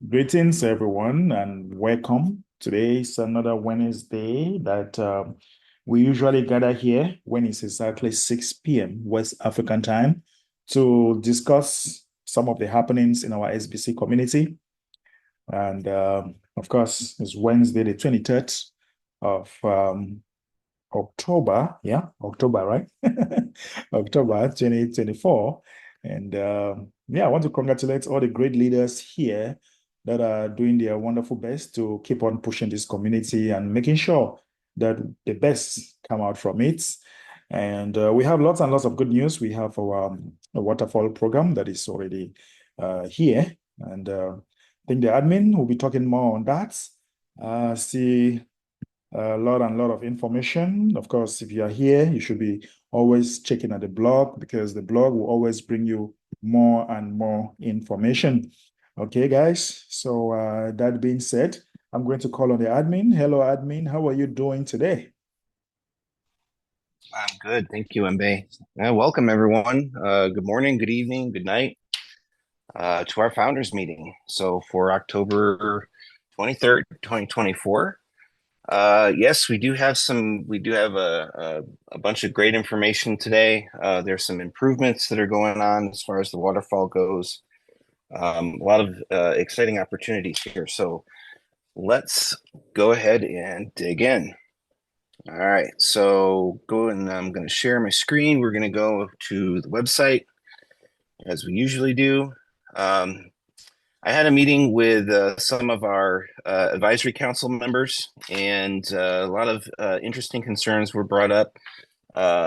Greetings, everyone, and welcome. Today is another Wednesday that we usually gather here when it's exactly 6 p.m. West African time to discuss some of the happenings in our SBC community. And of course, it's Wednesday, the 23rd of October. Yeah, October, right? October 2024. And yeah, I want to congratulate all the great leaders here that are doing their wonderful best to keep on pushing this community and making sure that the best come out from it. And we have lots and lots of good news. We have our Waterfall program that is already here. And I think the admin will be talking more on that. See a lot and lot of information. Of course, if you are here, you should be always checking at the blog because the blog will always bring you more and more information. Okay, guys. So that being said, I'm going to call on the admin. Hello, admin. How are you doing today? I'm good. Thank you, Mbe. Welcome, everyone. Good morning, good evening, good night to our founders meeting. So for October 23rd, 2024. Yes, we do have a bunch of great information today. There's some improvements that are going on as far as the waterfall goes. A lot of exciting opportunities here. So let's go ahead and dig in. All right, so I'm going to share my screen. We're going to go to the website as we usually do. I had a meeting with some of our advisory council members, and a lot of interesting concerns were brought up,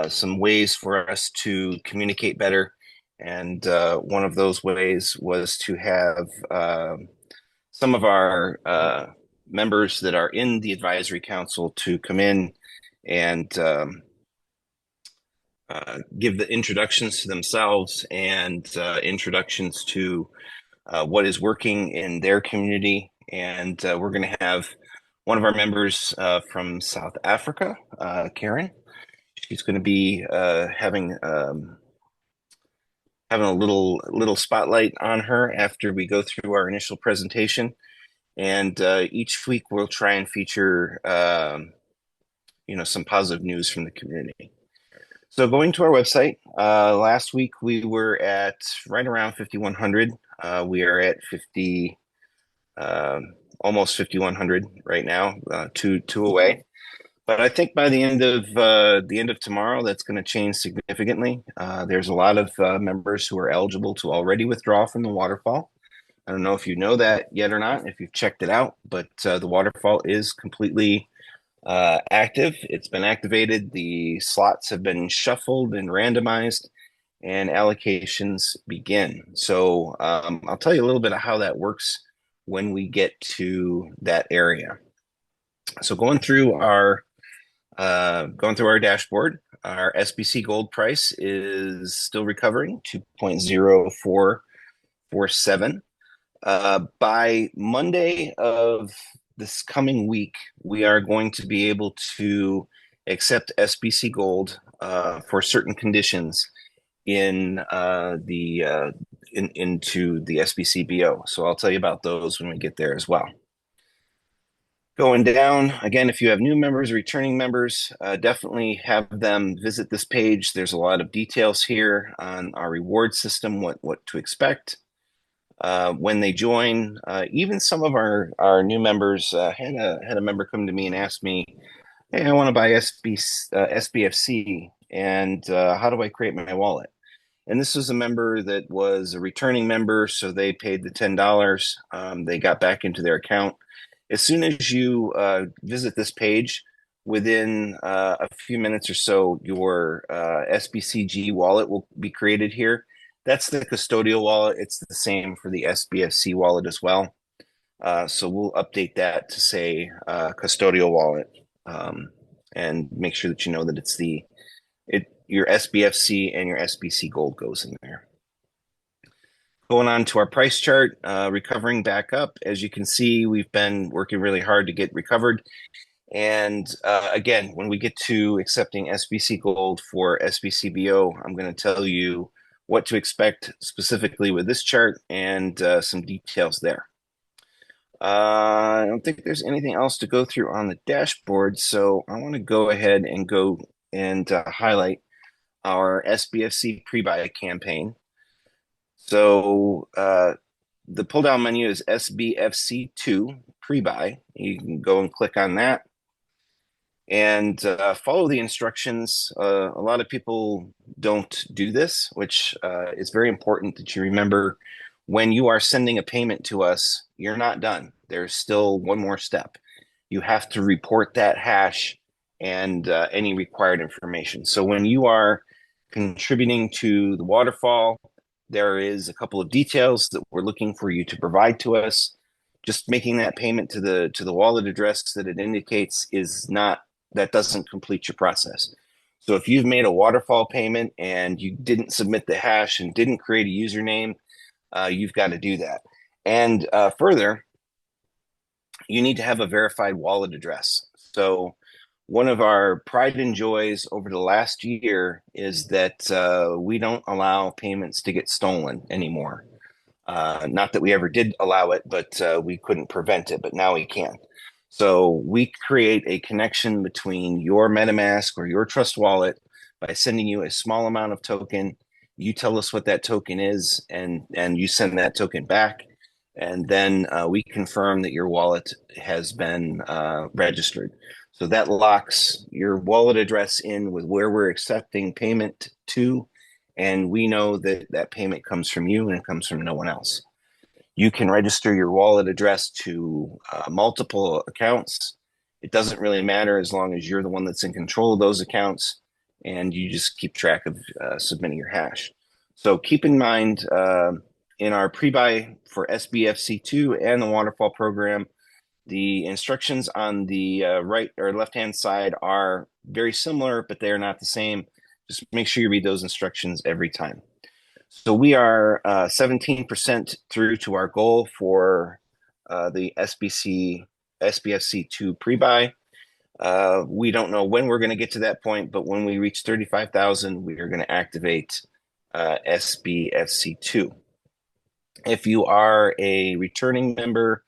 some ways for us to communicate better. And one of those ways was to have some of our members that are in the advisory council to come in and give the introductions to themselves and introductions to what is working in their community. And we're going to have one of our members from South Africa, Karen. She's going to be having a little spotlight on her after we go through our initial presentation. And each week we'll try and feature some positive news from the community. So going to our website, last week we were at right around 5,100. We are at 50, almost 5,100 right now, two away. But I think by the end of tomorrow, that's going to change significantly. There's a lot of members who are eligible to already withdraw from the waterfall. I don't know if you know that yet or not, if you've checked it out, but the waterfall is completely active. It's been activated. The slots have been shuffled and randomized, and allocations begin. So I'll tell you a little bit of how that works when we get to that area. So going through our dashboard, our SBC gold price is still recovering 2.0447. By Monday of this coming week, we are going to be able to accept SBC Gold for certain conditions in into the SBC BO. So I'll tell you about those when we get there as well. Going down again, if you have new members, returning members, definitely have them visit this page. There's a lot of details here on our reward system, what to expect. When they join, even some of our new members had a member come to me and ask me, "Hey, I want to buy SBFC, and how do I create my wallet?" And this was a member that was a returning member, so they paid the $10. They got back into their account. As soon as you visit this page, within a few minutes or so, your SBCG wallet will be created here. That's the custodial wallet. It's the same for the SBFC wallet as well. So we'll update that to say custodial wallet, and make sure that you know that it's your SBFC and your SBC Gold goes in there. Going on to our price chart, recovering back up. As you can see, we've been working really hard to get recovered. And again, when we get to accepting SBC Gold for SBCBO, I'm going to tell you what to expect specifically with this chart and some details there. I don't think there's anything else to go through on the dashboard, so I want to go ahead and go and highlight our SBFC pre-buy campaign. So the pull-down menu is SBFC2 pre-buy. You can go and click on that and follow the instructions. A lot of people don't do this, which is very important that you remember when you are sending a payment to us, you're not done. There's still one more step. You have to report that hash and any required information. So when you are contributing to the waterfall, there is a couple of details that we're looking for you to provide to us. Just making that payment to the wallet address that it indicates is not, that doesn't complete your process. So if you've made a waterfall payment and you didn't submit the hash and didn't create a username, you've got to do that. And further, you need to have a verified wallet address. So one of our pride and joys over the last year is that we don't allow payments to get stolen anymore. Not that we ever did allow it, but we couldn't prevent it, but now we can. So we create a connection between your MetaMask or your Trust Wallet by sending you a small amount of token. You tell us what that token is, and you send that token back. And then we confirm that your wallet has been registered. So that locks your wallet address in with where we're accepting payment to. And we know that that payment comes from you and it comes from no one else. You can register your wallet address to multiple accounts. It doesn't really matter as long as you're the one that's in control of those accounts and you just keep track of submitting your hash. So keep in mind in our pre-buy for SBFC2 and the Waterfall program, the instructions on the right or left-hand side are very similar, but they are not the same. Just make sure you read those instructions every time. So we are 17% through to our goal for the SBC SBFC2 pre-buy. We don't know when we're going to get to that point, but when we reach 35,000, we are going to activate SBFC2. If you are a returning member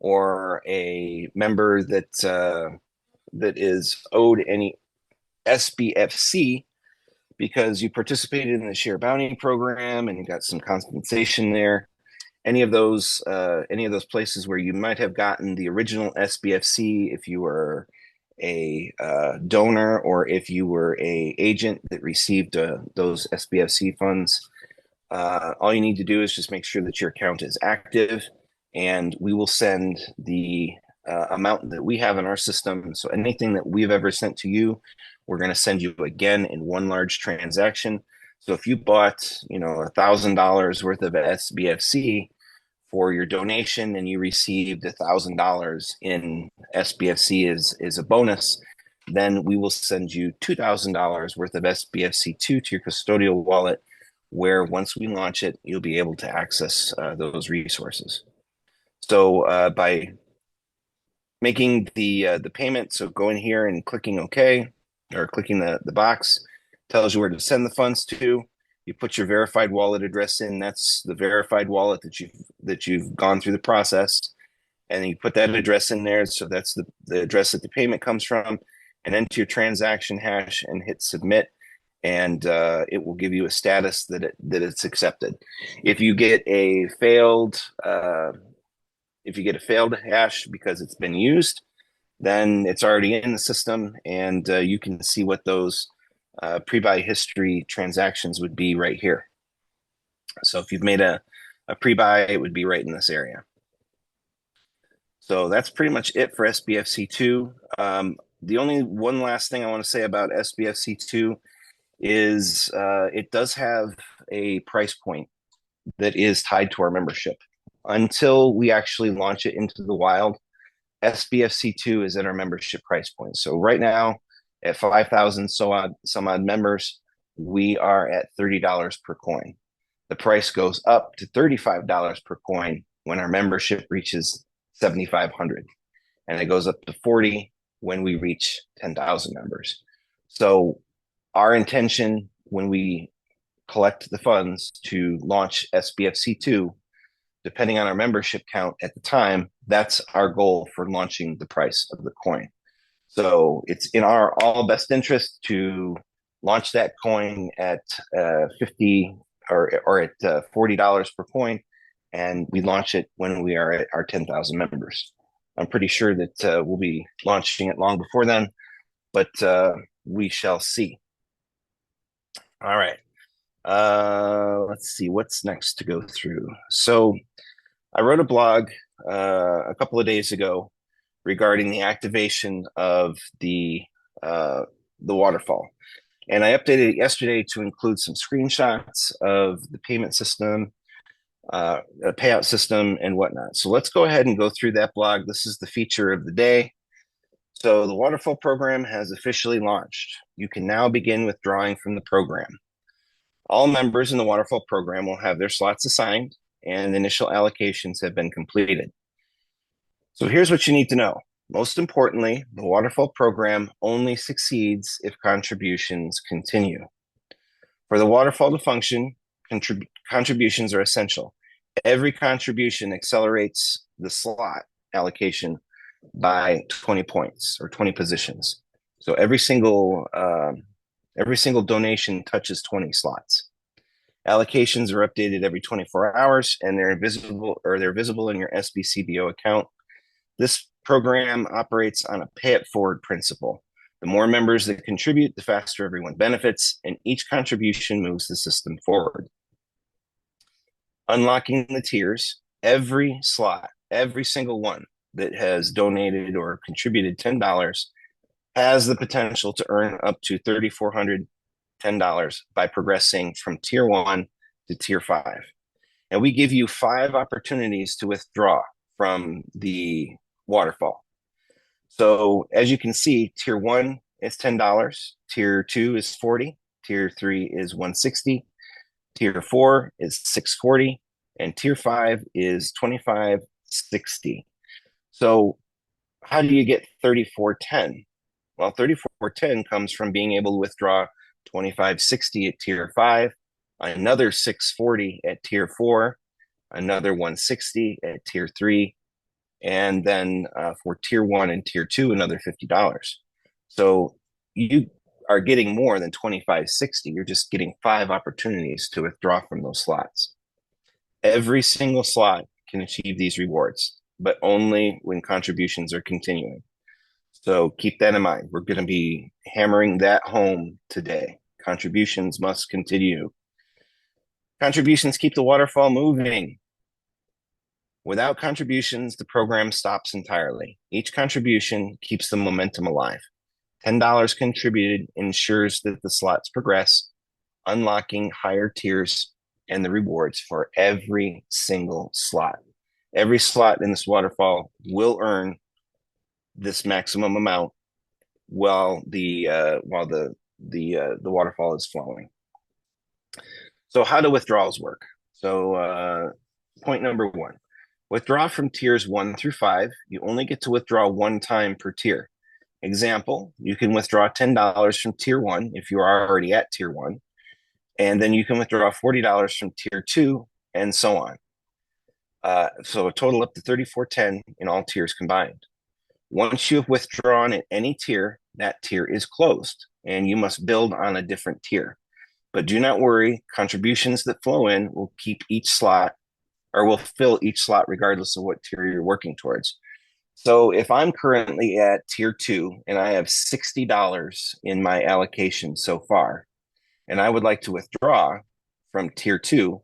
or a member that is owed any SBFC because you participated in the share bounty program and you got some compensation there, any of those places where you might have gotten the original SBFC if you were a donor or if you were a agent that received those SBFC funds, all you need to do is just make sure that your account is active, and we will send the amount that we have in our system. So anything that we've ever sent to you, we're going to send you again in one large transaction. So if you bought, $1,000 worth of SBFC for your donation and you received $1,000 in SBFC as a bonus, then we will send you $2,000 worth of SBFC2 to your custodial wallet, where once we launch it, you'll be able to access those resources. So by making the payment, so going here and clicking OK, or clicking the box, tells you where to send the funds to. You put your verified wallet address in. That's the verified wallet that you've gone through the process, and then you put that address in there. So that's the address that the payment comes from, and enter your transaction hash and hit submit, and it will give you a status that it's accepted. If you get a failed hash because it's been used, then it's already in the system, and you can see what those pre-buy history transactions would be right here. So if you've made a pre-buy, it would be right in this area. So that's pretty much it for SBFC2. The only one last thing I want to say about SBFC2 is it does have a price point that is tied to our membership. Until we actually launch it into the wild, SBFC2 is at our membership price point. So right now, at 5,000 some odd members, we are at $30 per coin. The price goes up to $35 per coin when our membership reaches 7,500, and it goes up to 40 when we reach 10,000 members. So our intention when we collect the funds to launch SBFC2 depending on our membership count at the time, that's our goal for launching the price of the coin. So it's in our all best interest to launch that coin at 50 or at $40 per coin, and we launch it when we are at our 10,000 members. I'm pretty sure that we'll be launching it long before then, but we shall see. All right. Let's see what's next to go through. So I wrote a blog a couple of days ago regarding the activation of the waterfall. And I updated it yesterday to include some screenshots of the payment system, a payout system, and whatnot. So let's go ahead and go through that blog. This is the feature of the day. So the Waterfall program has officially launched. You can now begin withdrawing from the program. All members in the Waterfall program will have their slots assigned, and initial allocations have been completed. So here's what you need to know. Most importantly, the Waterfall program only succeeds if contributions continue. For the Waterfall to function, contributions are essential. Every contribution accelerates the slot allocation by 20 points or 20 positions. So every single donation touches 20 slots. Allocations are updated every 24 hours, and they're visible in your SBCBO account. This program operates on a pay-it-forward principle. The more members that contribute, the faster everyone benefits, and each contribution moves the system forward. Unlocking the tiers, every slot, every single one that has donated or contributed $10 has the potential to earn up to $3,410 by progressing from tier 1 to tier 5. And we give you 5 opportunities to withdraw from the Waterfall. So as you can see, tier 1 is $10, tier 2 is $40, tier 3 is $160, tier 4 is $640, and tier 5 is $25.60. So how do you get $34.10? Well, $34.10 comes from being able to withdraw $25.60 at tier 5, another $640 at tier 4, another $160 at tier 3, and then for tier 1 and tier 2, another $50. So you are getting more than $25.60. You're just getting 5 opportunities to withdraw from those slots. Every single slot can achieve these rewards, but only when contributions are continuing. So keep that in mind. We're going to be hammering that home today. Contributions must continue. Contributions keep the waterfall moving. Without contributions, the program stops entirely. Each contribution keeps the momentum alive. $10 contributed ensures that the slots progress, unlocking higher tiers and the rewards for every single slot. Every slot in this waterfall will earn this maximum amount while the waterfall is flowing. So how do withdrawals work? So point number 1. Withdraw from tiers 1 through 5. You only get to withdraw 1 time per tier. Example, you can withdraw $10 from tier 1 if you are already at tier 1, and then you can withdraw $40 from tier 2, and so on. So a total up to $34.10 in all tiers combined. Once you have withdrawn at any tier, that tier is closed, and you must build on a different tier. But do not worry, contributions that flow in will keep each slot, or will fill each slot regardless of what tier you're working towards. So if I'm currently at tier 2 and I have $60 in my allocation so far, and I would like to withdraw from tier 2,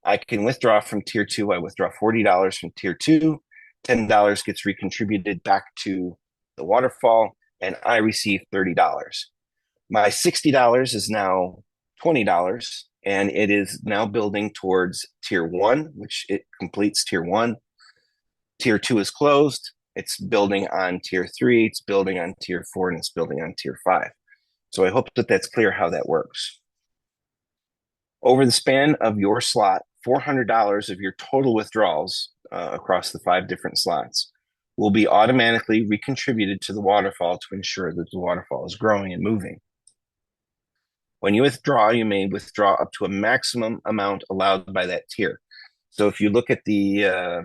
I can withdraw from tier 2. I withdraw $40 from tier 2, $10 gets recontributed back to the waterfall, and I receive $30. My $60 is now $20, and it is now building towards tier 1, which it completes tier 1. Tier 2 is closed. It's building on tier 3, it's building on tier 4, and it's building on tier 5. So I hope that that's clear how that works. Over the span of your slot, $400 of your total withdrawals across the 5 different slots will be automatically recontributed to the waterfall to ensure that the waterfall is growing and moving. When you withdraw, you may withdraw up to a maximum amount allowed by that tier. So if you look at the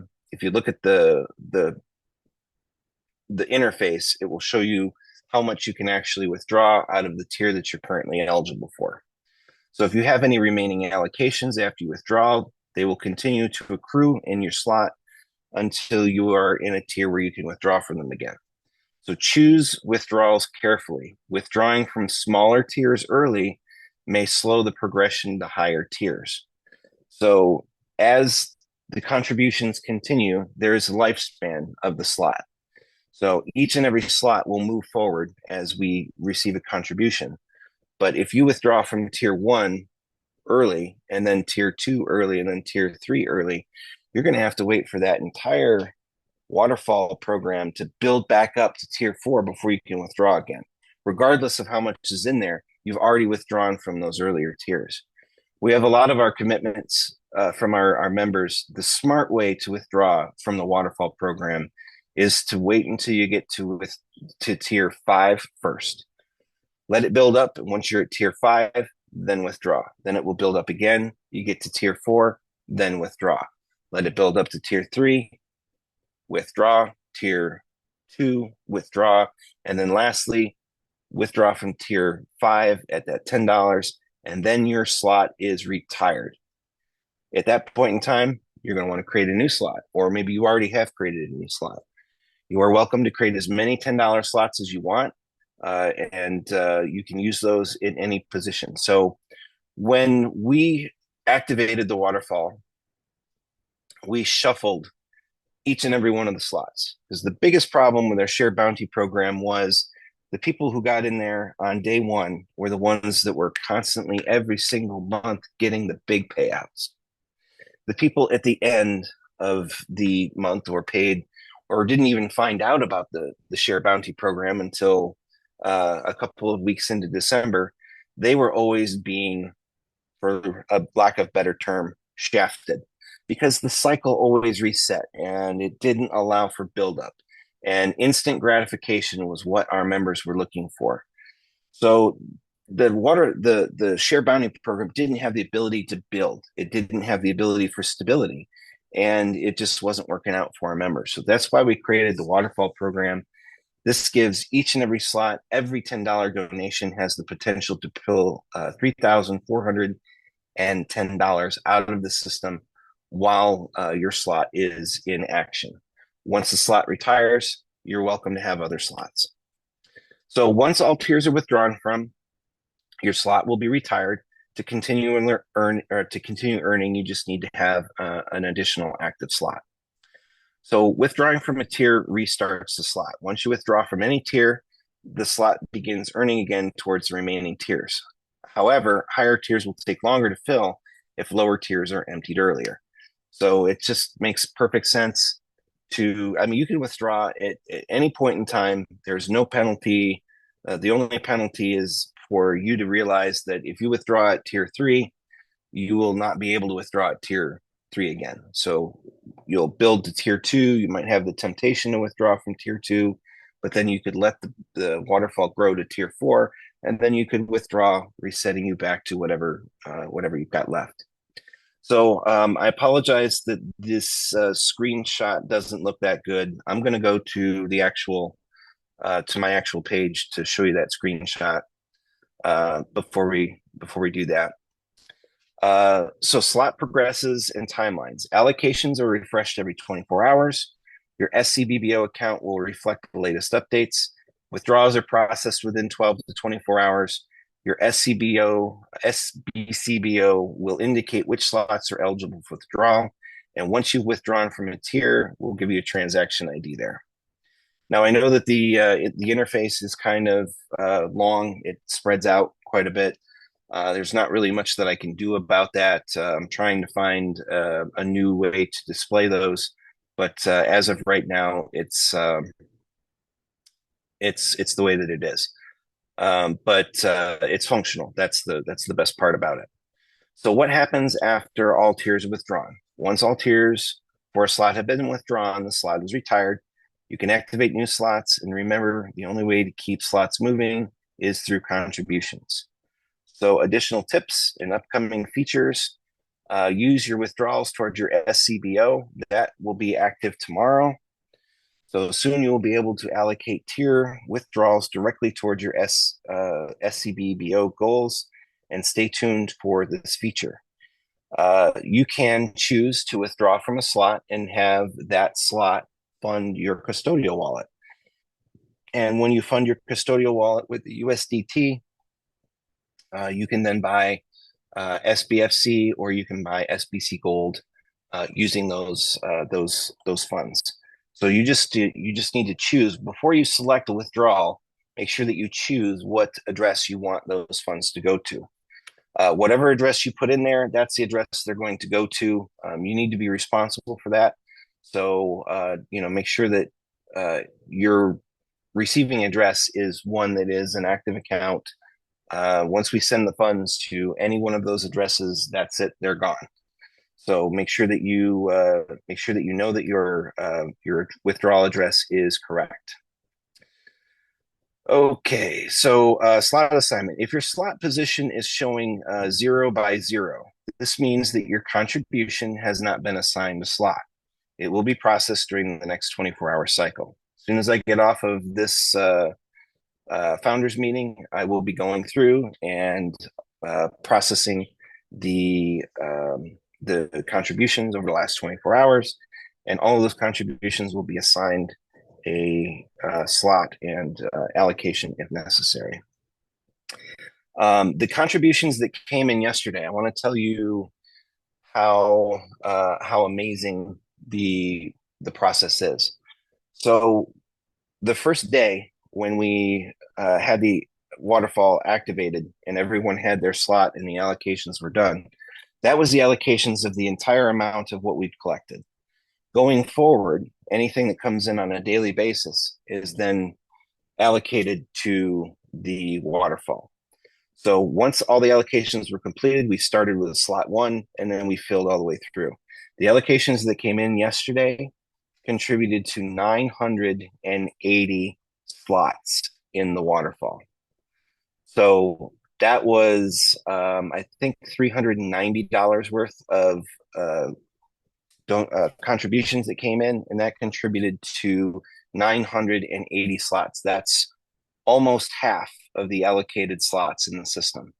interface, it will show you how much you can actually withdraw out of the tier that you're currently eligible for. So if you have any remaining allocations after you withdraw, they will continue to accrue in your slot until you are in a tier where you can withdraw from them again. So choose withdrawals carefully. Withdrawing from smaller tiers early may slow the progression to higher tiers. So as the contributions continue, there is a lifespan of the slot. So each and every slot will move forward as we receive a contribution. But if you withdraw from tier 1 early, and then tier 2 early, and then tier 3 early, you're going to have to wait for that entire waterfall program to build back up to tier 4 before you can withdraw again. Regardless of how much is in there, you've already withdrawn from those earlier tiers. We have a lot of our commitments from our members. The smart way to withdraw from the waterfall program is to wait until you get to tier 5 first. Let it build up, and once you're at tier 5, then withdraw. Then it will build up again. You get to tier 4, then withdraw. Let it build up to tier 3, withdraw. Tier 2, withdraw. And then lastly, withdraw from tier 5 at that $10, and then your slot is retired. At that point in time, you're going to want to create a new slot, or maybe you already have created a new slot. You are welcome to create as many $10 slots as you want, and you can use those in any position. So when we activated the waterfall, we shuffled each and every one of the slots, because the biggest problem with our shared bounty program was the people who got in there on day 1 were the ones that were constantly every single month getting the big payouts. The people at the end of the month were paid or didn't even find out about the share bounty program until a couple of weeks into December. They were always being, for a lack of better term, shafted, because the cycle always reset and it didn't allow for buildup. And instant gratification was what our members were looking for. So the share bounty program didn't have the ability to build. It didn't have the ability for stability, and it just wasn't working out for our members. So that's why we created the waterfall program. This gives each and every slot, every $10 donation has the potential to pull $3,410 out of the system while your slot is in action. Once the slot retires, you're welcome to have other slots. So once all tiers are withdrawn from, your slot will be retired. To continue earning, you just need to have an additional active slot. So withdrawing from a tier restarts the slot. Once you withdraw from any tier, the slot begins earning again towards the remaining tiers. However, higher tiers will take longer to fill if lower tiers are emptied earlier. So it just makes perfect sense you can withdraw at any point in time. There's no penalty. The only penalty is for you to realize that if you withdraw at tier 3, you will not be able to withdraw at tier 3 again. So you'll build to tier 2. You might have the temptation to withdraw from tier 2, but then you could let the waterfall grow to tier 4, and then you could withdraw, resetting you back to whatever you've got left. So I apologize that this screenshot doesn't look that good. I'm going to go to the actual to my actual page to show you that screenshot before we do that. So slot progresses and timelines. Allocations are refreshed every 24 hours. Your SCBBO account will reflect the latest updates. Withdrawals are processed within 12 to 24 hours. Your SBCBO will indicate which slots are eligible for withdrawal. And once you've withdrawn from a tier, we'll give you a transaction ID there. Now, I know that the interface is kind of long. It spreads out quite a bit. There's not really much that I can do about that. I'm trying to find a new way to display those, but as of right now, it's the way that it is. But it's functional. That's the best part about it. So what happens after all tiers are withdrawn? Once all tiers for a slot have been withdrawn, the slot is retired. You can activate new slots, and remember, the only way to keep slots moving is through contributions. So additional tips and upcoming features. use your withdrawals towards your SCBO. That will be active tomorrow. So soon you will be able to allocate tier withdrawals directly towards your SCBO goals, and stay tuned for this feature. You can choose to withdraw from a slot and have that slot fund your custodial wallet. And when you fund your custodial wallet with the USDT, you can then buy SBFC, or you can buy SBC Gold using those funds. So you just need to choose before you select a withdrawal. Make sure that you choose what address you want those funds to go to. Whatever address you put in there, that's the address they're going to go to. You need to be responsible for that. So make sure that your receiving address is one that is an active account. Once we send the funds to any one of those addresses, that's it, they're gone. So make sure that you know that your withdrawal address is correct. Okay, so slot assignment. If your slot position is showing 0 by 0, this means that your contribution has not been assigned a slot. It will be processed during the next 24-hour cycle. As soon as I get off of this founders meeting, I will be going through and processing the contributions over the last 24 hours, and all of those contributions will be assigned a slot and allocation if necessary. The contributions that came in yesterday, I want to tell you how amazing the process is. So the first day when we had the waterfall activated and everyone had their slot and the allocations were done, that was the allocations of the entire amount of what we've collected. Going forward, anything that comes in on a daily basis is then allocated to the waterfall. So once all the allocations were completed, we started with slot 1, and then we filled all the way through. The allocations that came in yesterday contributed to 980 slots in the waterfall. So that was, I think, $390 worth of contributions that came in, and that contributed to 980 slots. That's almost half of the allocated slots in the system.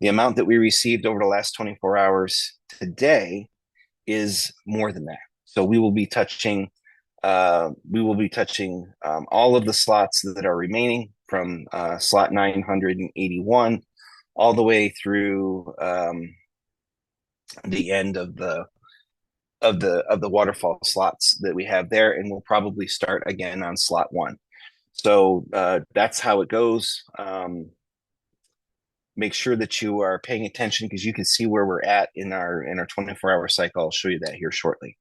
The amount that we received over the last 24 hours today is more than that. So we will be touching all of the slots that are remaining from slot 981 all the way through the end of the waterfall slots that we have there, and we'll probably start again on slot 1. So that's how it goes. Make sure that you are paying attention, because you can see where we're at in our 24-hour cycle. I'll show you that here shortly.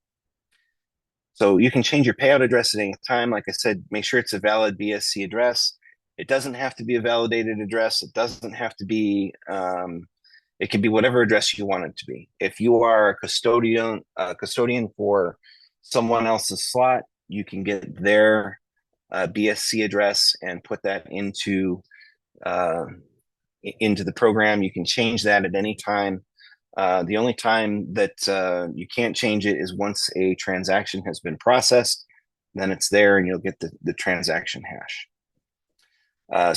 So you can change your payout address at any time. Like I said, make sure it's a valid BSC address. It doesn't have to be a validated address. It doesn't have to be, it can be whatever address you want it to be. If you are a custodian for someone else's slot, you can get their BSC address and put that into the program. You can change that at any time. The only time that you can't change it is once a transaction has been processed. Then it's there, and you'll get the transaction hash.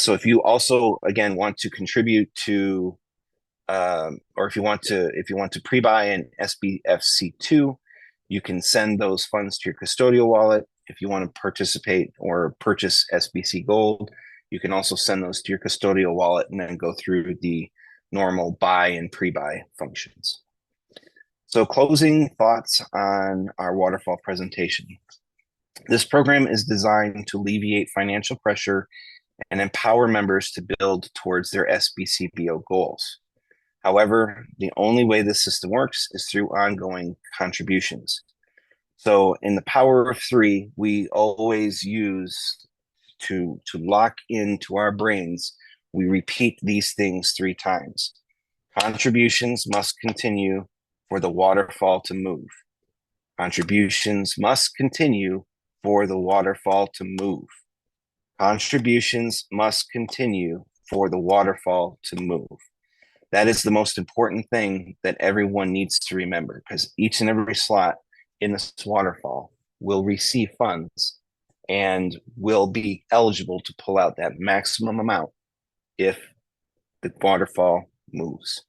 So if you also, again, want to contribute to, or if you want to pre-buy an SBFC2, you can send those funds to your custodial wallet. If you want to participate or purchase SBC Gold, you can also send those to your custodial wallet and then go through the normal buy and pre-buy functions. So closing thoughts on our waterfall presentation. This program is designed to alleviate financial pressure and empower members to build towards their SBCBO goals. However, the only way this system works is through ongoing contributions. So in the power of 3, we always use to lock into our brains, we repeat these things 3 times. Contributions must continue for the waterfall to move. Contributions must continue for the waterfall to move. Contributions must continue for the waterfall to move. That is the most important thing that everyone needs to remember, because each and every slot in this waterfall will receive funds and will be eligible to pull out that maximum amount if the waterfall moves.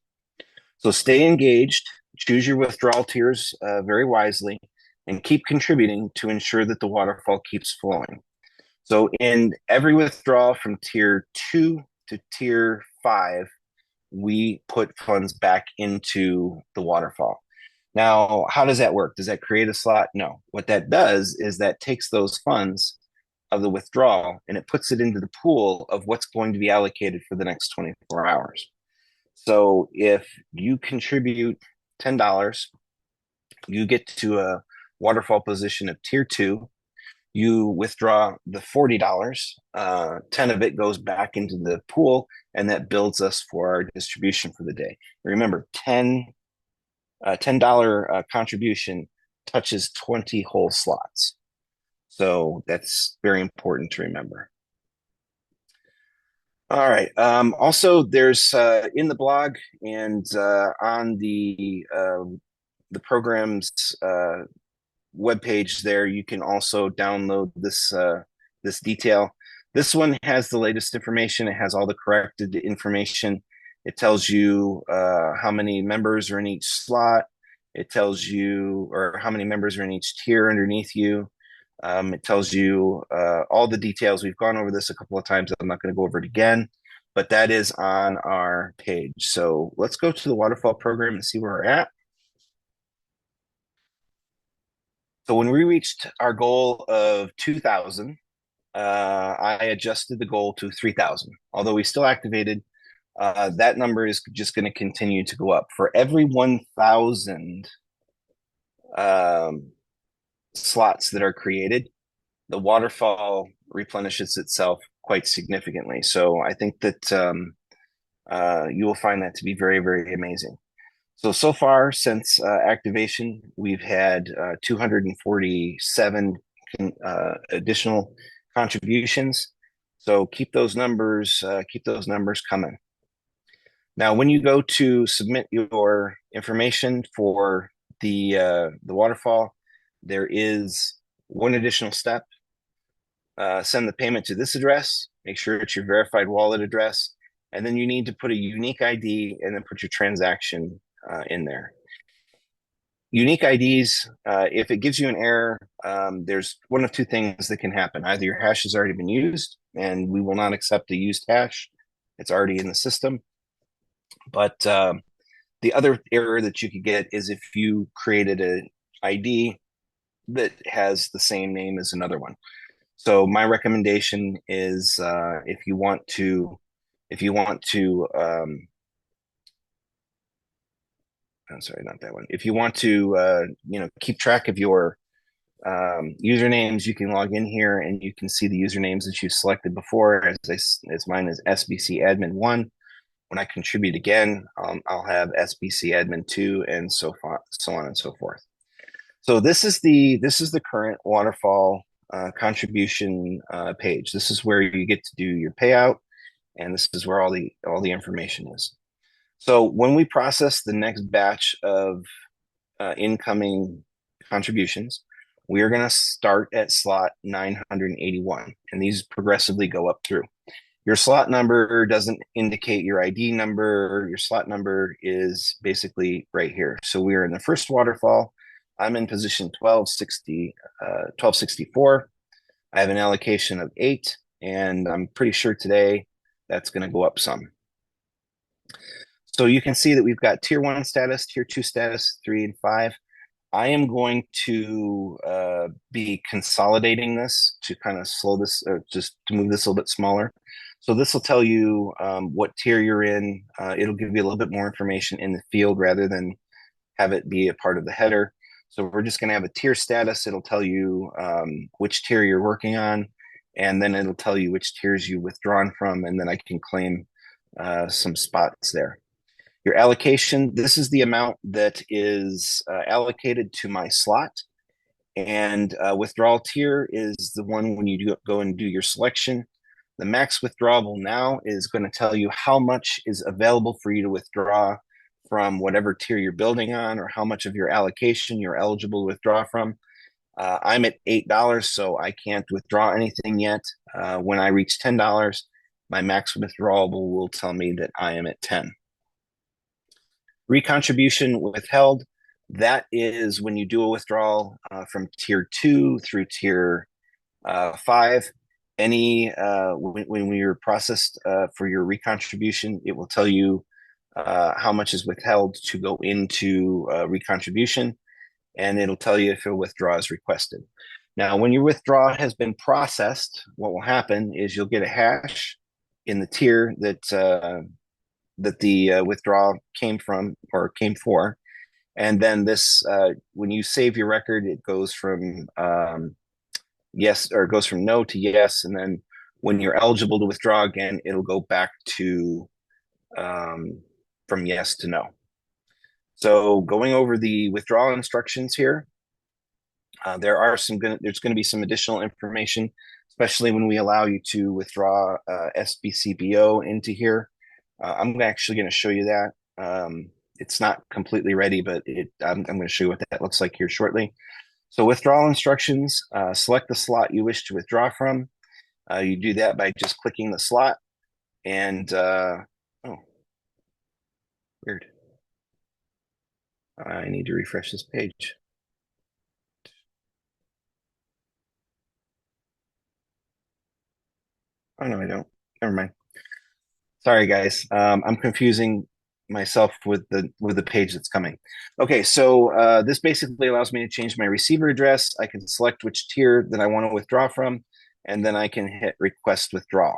So stay engaged, choose your withdrawal tiers very wisely, and keep contributing to ensure that the waterfall keeps flowing. So in every withdrawal from tier 2 to tier 5, we put funds back into the waterfall. Now, how does that work? Does that create a slot? No. What that does is that takes those funds of the withdrawal and it puts it into the pool of what's going to be allocated for the next 24 hours. So if you contribute $10, you get to a waterfall position of tier 2. You withdraw the $40, 10 of it goes back into the pool, and that builds us for our distribution for the day. Remember, $10 contribution touches 20 whole slots. So that's very important to remember. All right. Also, there's in the blog and on the program's webpage there, you can also download this detail. This one has the latest information. It has all the corrected information. It tells you how many members are in each slot. It tells you, or how many members are in each tier underneath you. It tells you all the details. We've gone over this a couple of times. I'm not going to go over it again, but that is on our page. So let's go to the waterfall program and see where we're at. So when we reached our goal of 2,000, I adjusted the goal to 3,000. Although we still activated, that number is just going to continue to go up. For every 1,000 slots that are created, the waterfall replenishes itself quite significantly. So I think that you will find that to be very, very amazing. So far since activation, we've had 247 additional contributions. So keep those numbers coming. Now, when you go to submit your information for the waterfall, there is one additional step. Send the payment to this address. Make sure it's your verified wallet address, and then you need to put a unique ID and then put your transaction in there. Unique IDs, if it gives you an error, there's one of two things that can happen. Either your hash has already been used and we will not accept a used hash. It's already in the system. But the other error that you could get is if you created an ID that has the same name as another one. So my recommendation is if you want to I'm sorry, not that one. If you want to, keep track of your usernames, you can log in here and you can see the usernames that you selected before. As mine is SBC admin 1. When I contribute again, I'll have SBC admin 2, and so on and so forth. So this is the current waterfall contribution page. This is where you get to do your payout, and this is where all the information is. So when we process the next batch of incoming contributions, we are going to start at slot 981, and these progressively go up through. Your slot number doesn't indicate your ID number. Your slot number is basically right here. So we are in the first waterfall. I'm in position 1264. I have an allocation of 8, and I'm pretty sure today that's going to go up some. So you can see that we've got tier 1 status, tier 2 status, 3 and 5. I am going to be consolidating this to kind of slow this, just to move this a little bit smaller. So this will tell you what tier you're in. It'll give you a little bit more information in the field rather than have it be a part of the header. So we're just going to have a tier status. It'll tell you which tier you're working on, and then it'll tell you which tiers you withdrawn from, and then I can claim some spots there. Your allocation, this is the amount that is allocated to my slot. And withdrawal tier is the one when you go and do your selection. The max withdrawable now is going to tell you how much is available for you to withdraw from whatever tier you're building on, or how much of your allocation you're eligible to withdraw from. I'm at $8, so I can't withdraw anything yet. When I reach $10, my max withdrawable will tell me that I am at 10. Recontribution withheld, that is when you do a withdrawal from tier 2 through tier 5. When we are processed for your recontribution, it will tell you how much is withheld to go into recontribution, and it'll tell you if a withdrawal is requested. Now, when your withdrawal has been processed, what will happen is you'll get a hash in the tier that the withdrawal came from or came for, and then this when you save your record, it goes from yes, or it goes from no to yes, and then when you're eligible to withdraw again, it'll go back to from yes to no. So going over the withdrawal instructions here, there's going to be some additional information, especially when we allow you to withdraw SBCBO into here. I'm actually going to show you that. It's not completely ready, but I'm going to show you what that looks like here shortly. So withdrawal instructions, select the slot you wish to withdraw from. You do that by just clicking the slot, and oh, weird. I need to refresh this page. Oh, no, I don't. Never mind. Sorry, guys. I'm confusing myself with the page that's coming. Okay, so this basically allows me to change my receiver address. I can select which tier that I want to withdraw from, and then I can hit request withdrawal.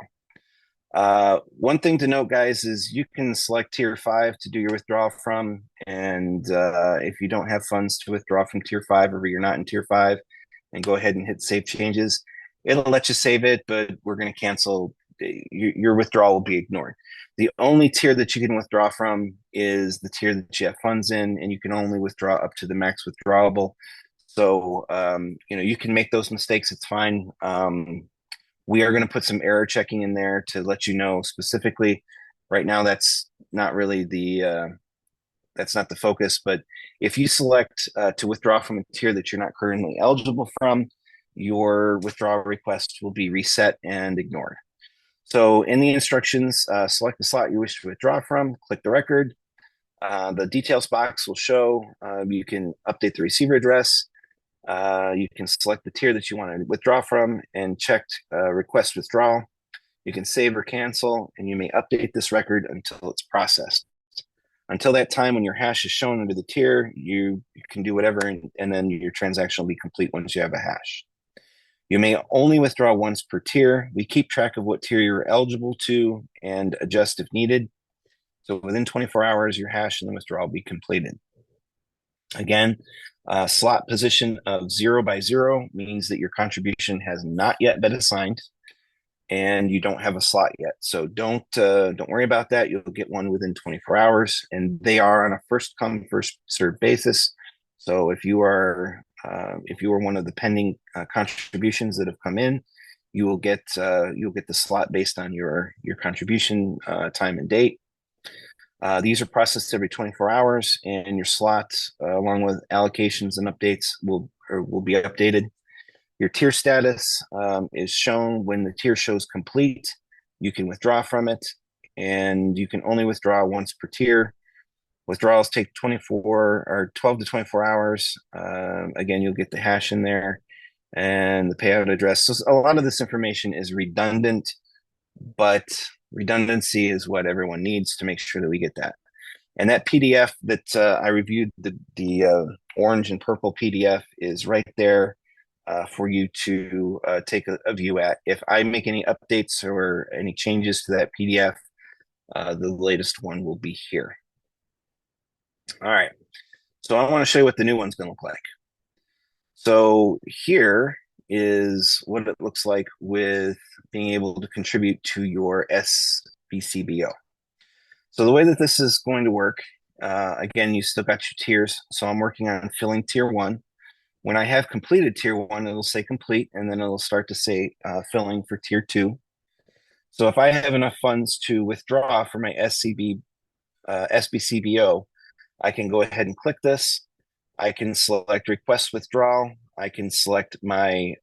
One thing to note, guys, is you can select tier 5 to do your withdrawal from, and if you don't have funds to withdraw from tier 5, or you're not in tier 5, and go ahead and hit save changes, it'll let you save it, but we're going to cancel. Your withdrawal will be ignored. The only tier that you can withdraw from is the tier that you have funds in, and you can only withdraw up to the max withdrawable. So you can make those mistakes. It's fine. We are going to put some error checking in there to let you know specifically. Right now, that's not really that's not the focus. But if you select to withdraw from a tier that you're not currently eligible from, your withdrawal request will be reset and ignored. So in the instructions, select the slot you wish to withdraw from, click the record. The details box will show you can update the receiver address. You can select the tier that you want to withdraw from and check request withdrawal. You can save or cancel, and you may update this record until it's processed. Until that time, when your hash is shown under the tier, you can do whatever, and then your transaction will be complete once you have a hash. You may only withdraw once per tier. We keep track of what tier you're eligible to and adjust if needed. So within 24 hours, your hash and the withdrawal will be completed. Again, slot position of 0 by 0 means that your contribution has not yet been assigned and you don't have a slot yet. So don't worry about that. You'll get one within 24 hours, and they are on a first come, first served basis. So if you are one of the pending contributions that have come in, you'll get the slot based on your contribution time and date. These are processed every 24 hours, and your slots, along with allocations and updates, will be updated. Your tier status is shown when the tier shows complete. You can withdraw from it, and you can only withdraw once per tier. Withdrawals take 12 to 24 hours. Again, you'll get the hash in there and the payout address. So a lot of this information is redundant, but redundancy is what everyone needs to make sure that we get that. And that PDF that I reviewed, the orange and purple PDF, is right there for you to take a view at. If I make any updates or any changes to that PDF, the latest one will be here. All right, so I want to show you what the new one's going to look like. So here is what it looks like with being able to contribute to your SBCBO. So the way that this is going to work, again, you still got your tiers. So I'm working on filling tier 1. When I have completed tier 1, it'll say complete, and then it'll start to say filling for tier 2. So if I have enough funds to withdraw from my SBCBO, I can go ahead and click this. I can select request withdrawal. I can select my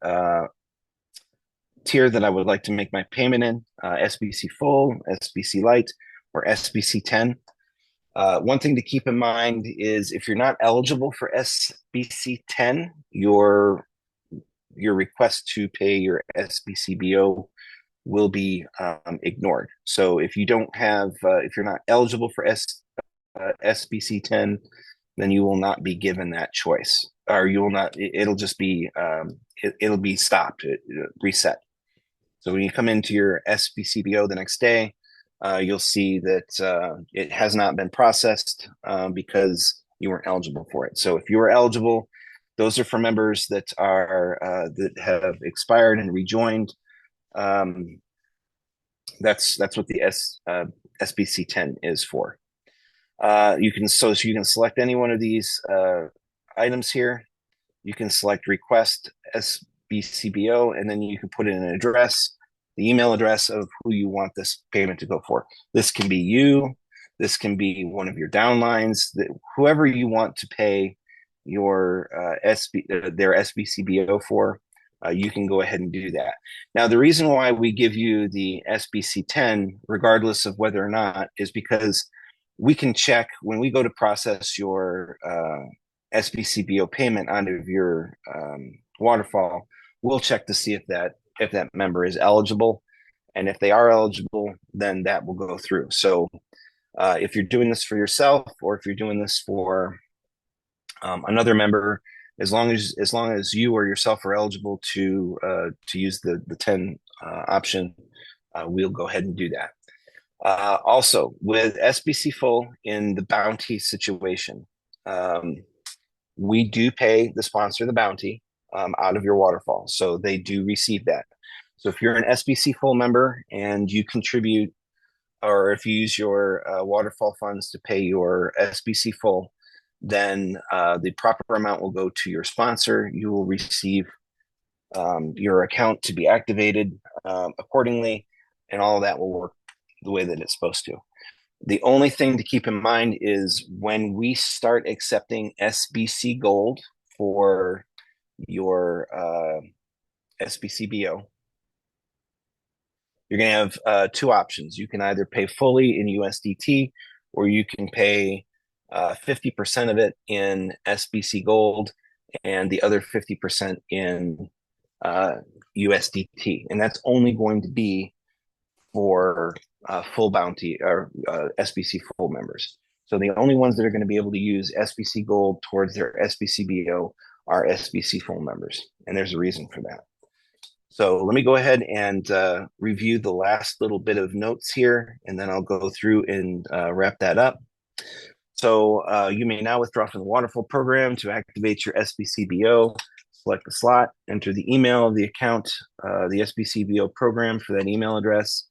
tier that I would like to make my payment in, SBC full, SBC light, or SBC 10. One thing to keep in mind is if you're not eligible for SBC 10, your request to pay your SBCBO will be ignored. So if you don't have, if you're not eligible for SBC 10, then you will not be given that choice, or you will not. It'll just be it'll be stopped, reset. So when you come into your SBCBO the next day, you'll see that it has not been processed because you weren't eligible for it. So if you are eligible, those are for members that are that have expired and rejoined. That's what the SBC 10 is for. You can select any one of these items here. You can select request SBCBO, and then you can put in an address, the email address of who you want this payment to go for. This can be you. This can be one of your downlines. Whoever you want to pay your their SBCBO for, you can go ahead and do that. Now, the reason why we give you the SBC 10, regardless of whether or not, is because we can check when we go to process your SBCBO payment out of your Waterfall. We'll check to see if that member is eligible, and if they are eligible, then that will go through. So if you're doing this for yourself, or if you're doing this for another member, as long as you or yourself are eligible to use the 10 option, we'll go ahead and do that. Also, with SBC full in the bounty situation, we do pay the sponsor the bounty out of your Waterfall, so they do receive that. So if you're an SBC full member and you contribute, or if you use your Waterfall funds to pay your SBC full, then the proper amount will go to your sponsor. You will receive your account to be activated accordingly, and all of that will work the way that it's supposed to. The only thing to keep in mind is when we start accepting SBC Gold for your SBCBO, you're going to have two options. You can either pay fully in USDT, or you can pay 50% of it in SBC Gold and the other 50% in USDT. And that's only going to be for full bounty or SBC full members. So the only ones that are going to be able to use SBC Gold towards their SBCBO are SBC full members. And there's a reason for that. So let me go ahead and review the last little bit of notes here, and then I'll go through and wrap that up. So you may now withdraw from the Waterfall program. To activate your SBCBO, select the slot, enter the email of the account, the SBCBO program for that email address,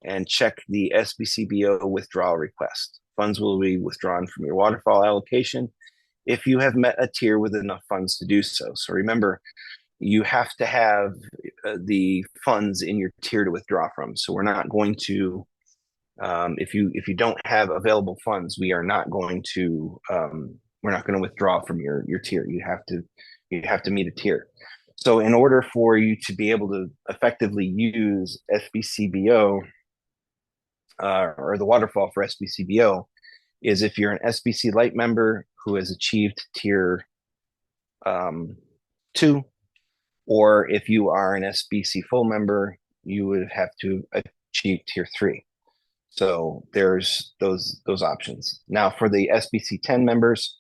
and check the SBCBO withdrawal request. Funds will be withdrawn from your Waterfall allocation if you have met a tier with enough funds to do so. So remember, you have to have the funds in your tier to withdraw from. So we're not going to, if you don't have available funds, we are not going to, we're not going to withdraw from your tier. You have to meet a tier. So in order for you to be able to effectively use SBCBO or the Waterfall for SBCBO, is if you're an SBC Lite member who has achieved tier 2, or if you are an SBC full member, you would have to achieve tier 3. So there's those options. Now for the SBC 10 members,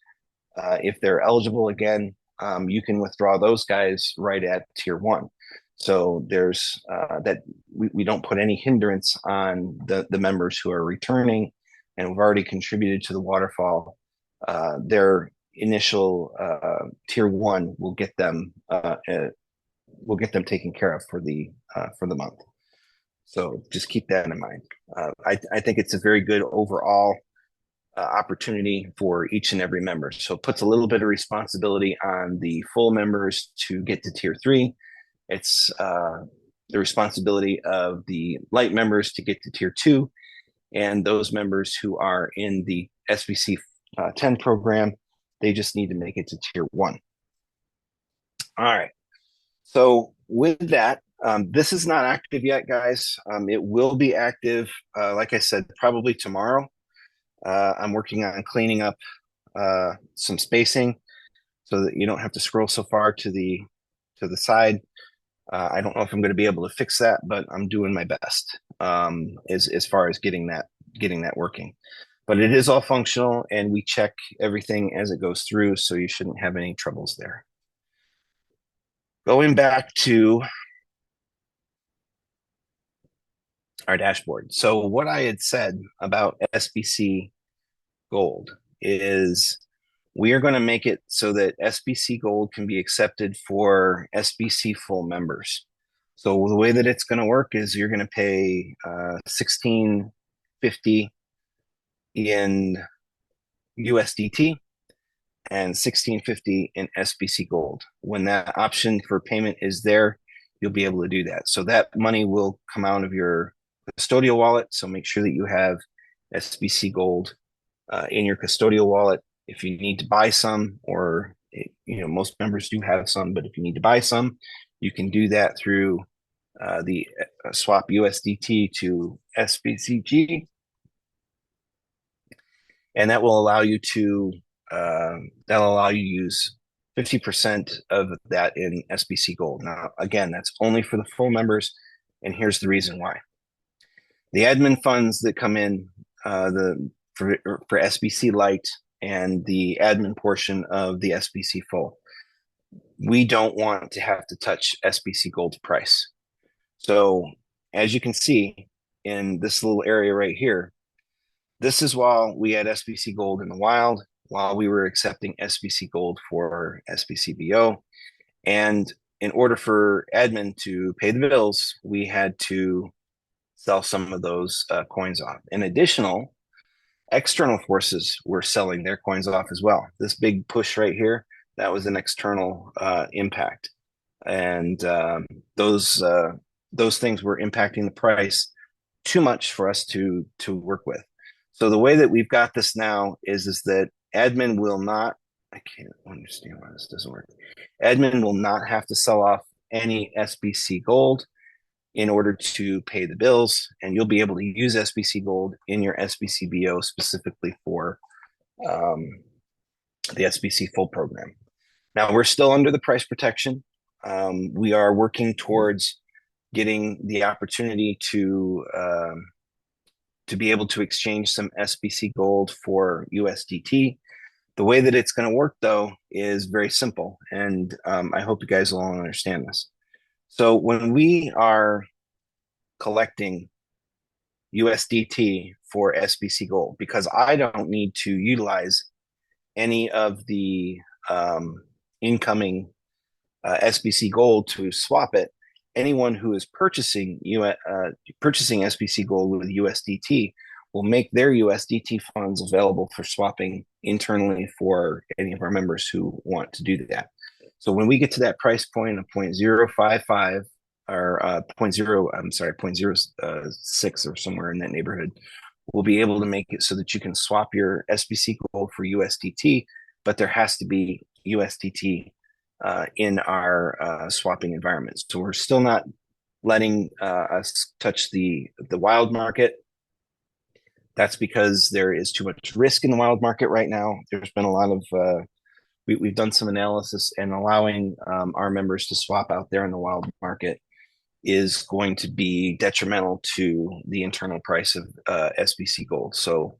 if they're eligible again, you can withdraw those guys right at tier 1. So there's that we don't put any hindrance on the members who are returning and have already contributed to the Waterfall. Their initial tier 1 will get them taken care of for the month. So just keep that in mind. I think it's a very good overall opportunity for each and every member. So it puts a little bit of responsibility on the full members to get to tier 3. It's the responsibility of the light members to get to tier 2, and those members who are in the SBC 10 program, they just need to make it to tier 1. All right. So with that, this is not active yet, guys. It will be active, like I said, probably tomorrow. I'm working on cleaning up some spacing so that you don't have to scroll so far to the side. I don't know if I'm going to be able to fix that, but I'm doing my best as far as getting that working. But it is all functional, and we check everything as it goes through, so you shouldn't have any troubles there. Going back to our dashboard. So what I had said about SBC Gold is we are going to make it so that SBC Gold can be accepted for SBC full members. So the way that it's going to work is you're going to pay $16.50 in USDT and $16.50 in SBC Gold. When that option for payment is there, you'll be able to do that. So that money will come out of your custodial wallet. So make sure that you have SBC Gold in your custodial wallet. If you need to buy some, or most members do have some, but if you need to buy some, you can do that through the swap USDT to SBCG, and that will allow you to use 50% of that in SBC Gold. Now, again, that's only for the full members, and here's the reason why. The admin funds that come in for SBC Lite and the admin portion of the SBC Full, we don't want to have to touch SBC Gold's price. So as you can see in this little area right here, this is while we had SBC Gold in the wild, while we were accepting SBC Gold for SBCBO. And in order for admin to pay the bills, we had to sell some of those coins off. In additional, external forces were selling their coins off as well. This big push right here, that was an external impact. And those things were impacting the price too much for us to work with. So the way that we've got this now is that admin will not, I can't understand why this doesn't work. Admin will not have to sell off any SBC Gold in order to pay the bills, and you'll be able to use SBC Gold in your SBCBO specifically for the SBC Full program. Now, we're still under the price protection. We are working towards getting the opportunity to be able to exchange some SBC Gold for USDT. The way that it's going to work, though, is very simple, and I hope you guys will all understand this. So when we are collecting USDT for SBC Gold, because I don't need to utilize any of the incoming SBC Gold to swap it, anyone who is purchasing SBC Gold with USDT will make their USDT funds available for swapping internally for any of our members who want to do that. So when we get to that price point of 0.055 or 0.06 or somewhere in that neighborhood, we'll be able to make it so that you can swap your SBC Gold for USDT, but there has to be USDT in our swapping environment. So we're still not letting us touch the wild market. That's because there is too much risk in the wild market right now. There's been a lot of we've done some analysis, and allowing our members to swap out there in the wild market is going to be detrimental to the internal price of SBC Gold. So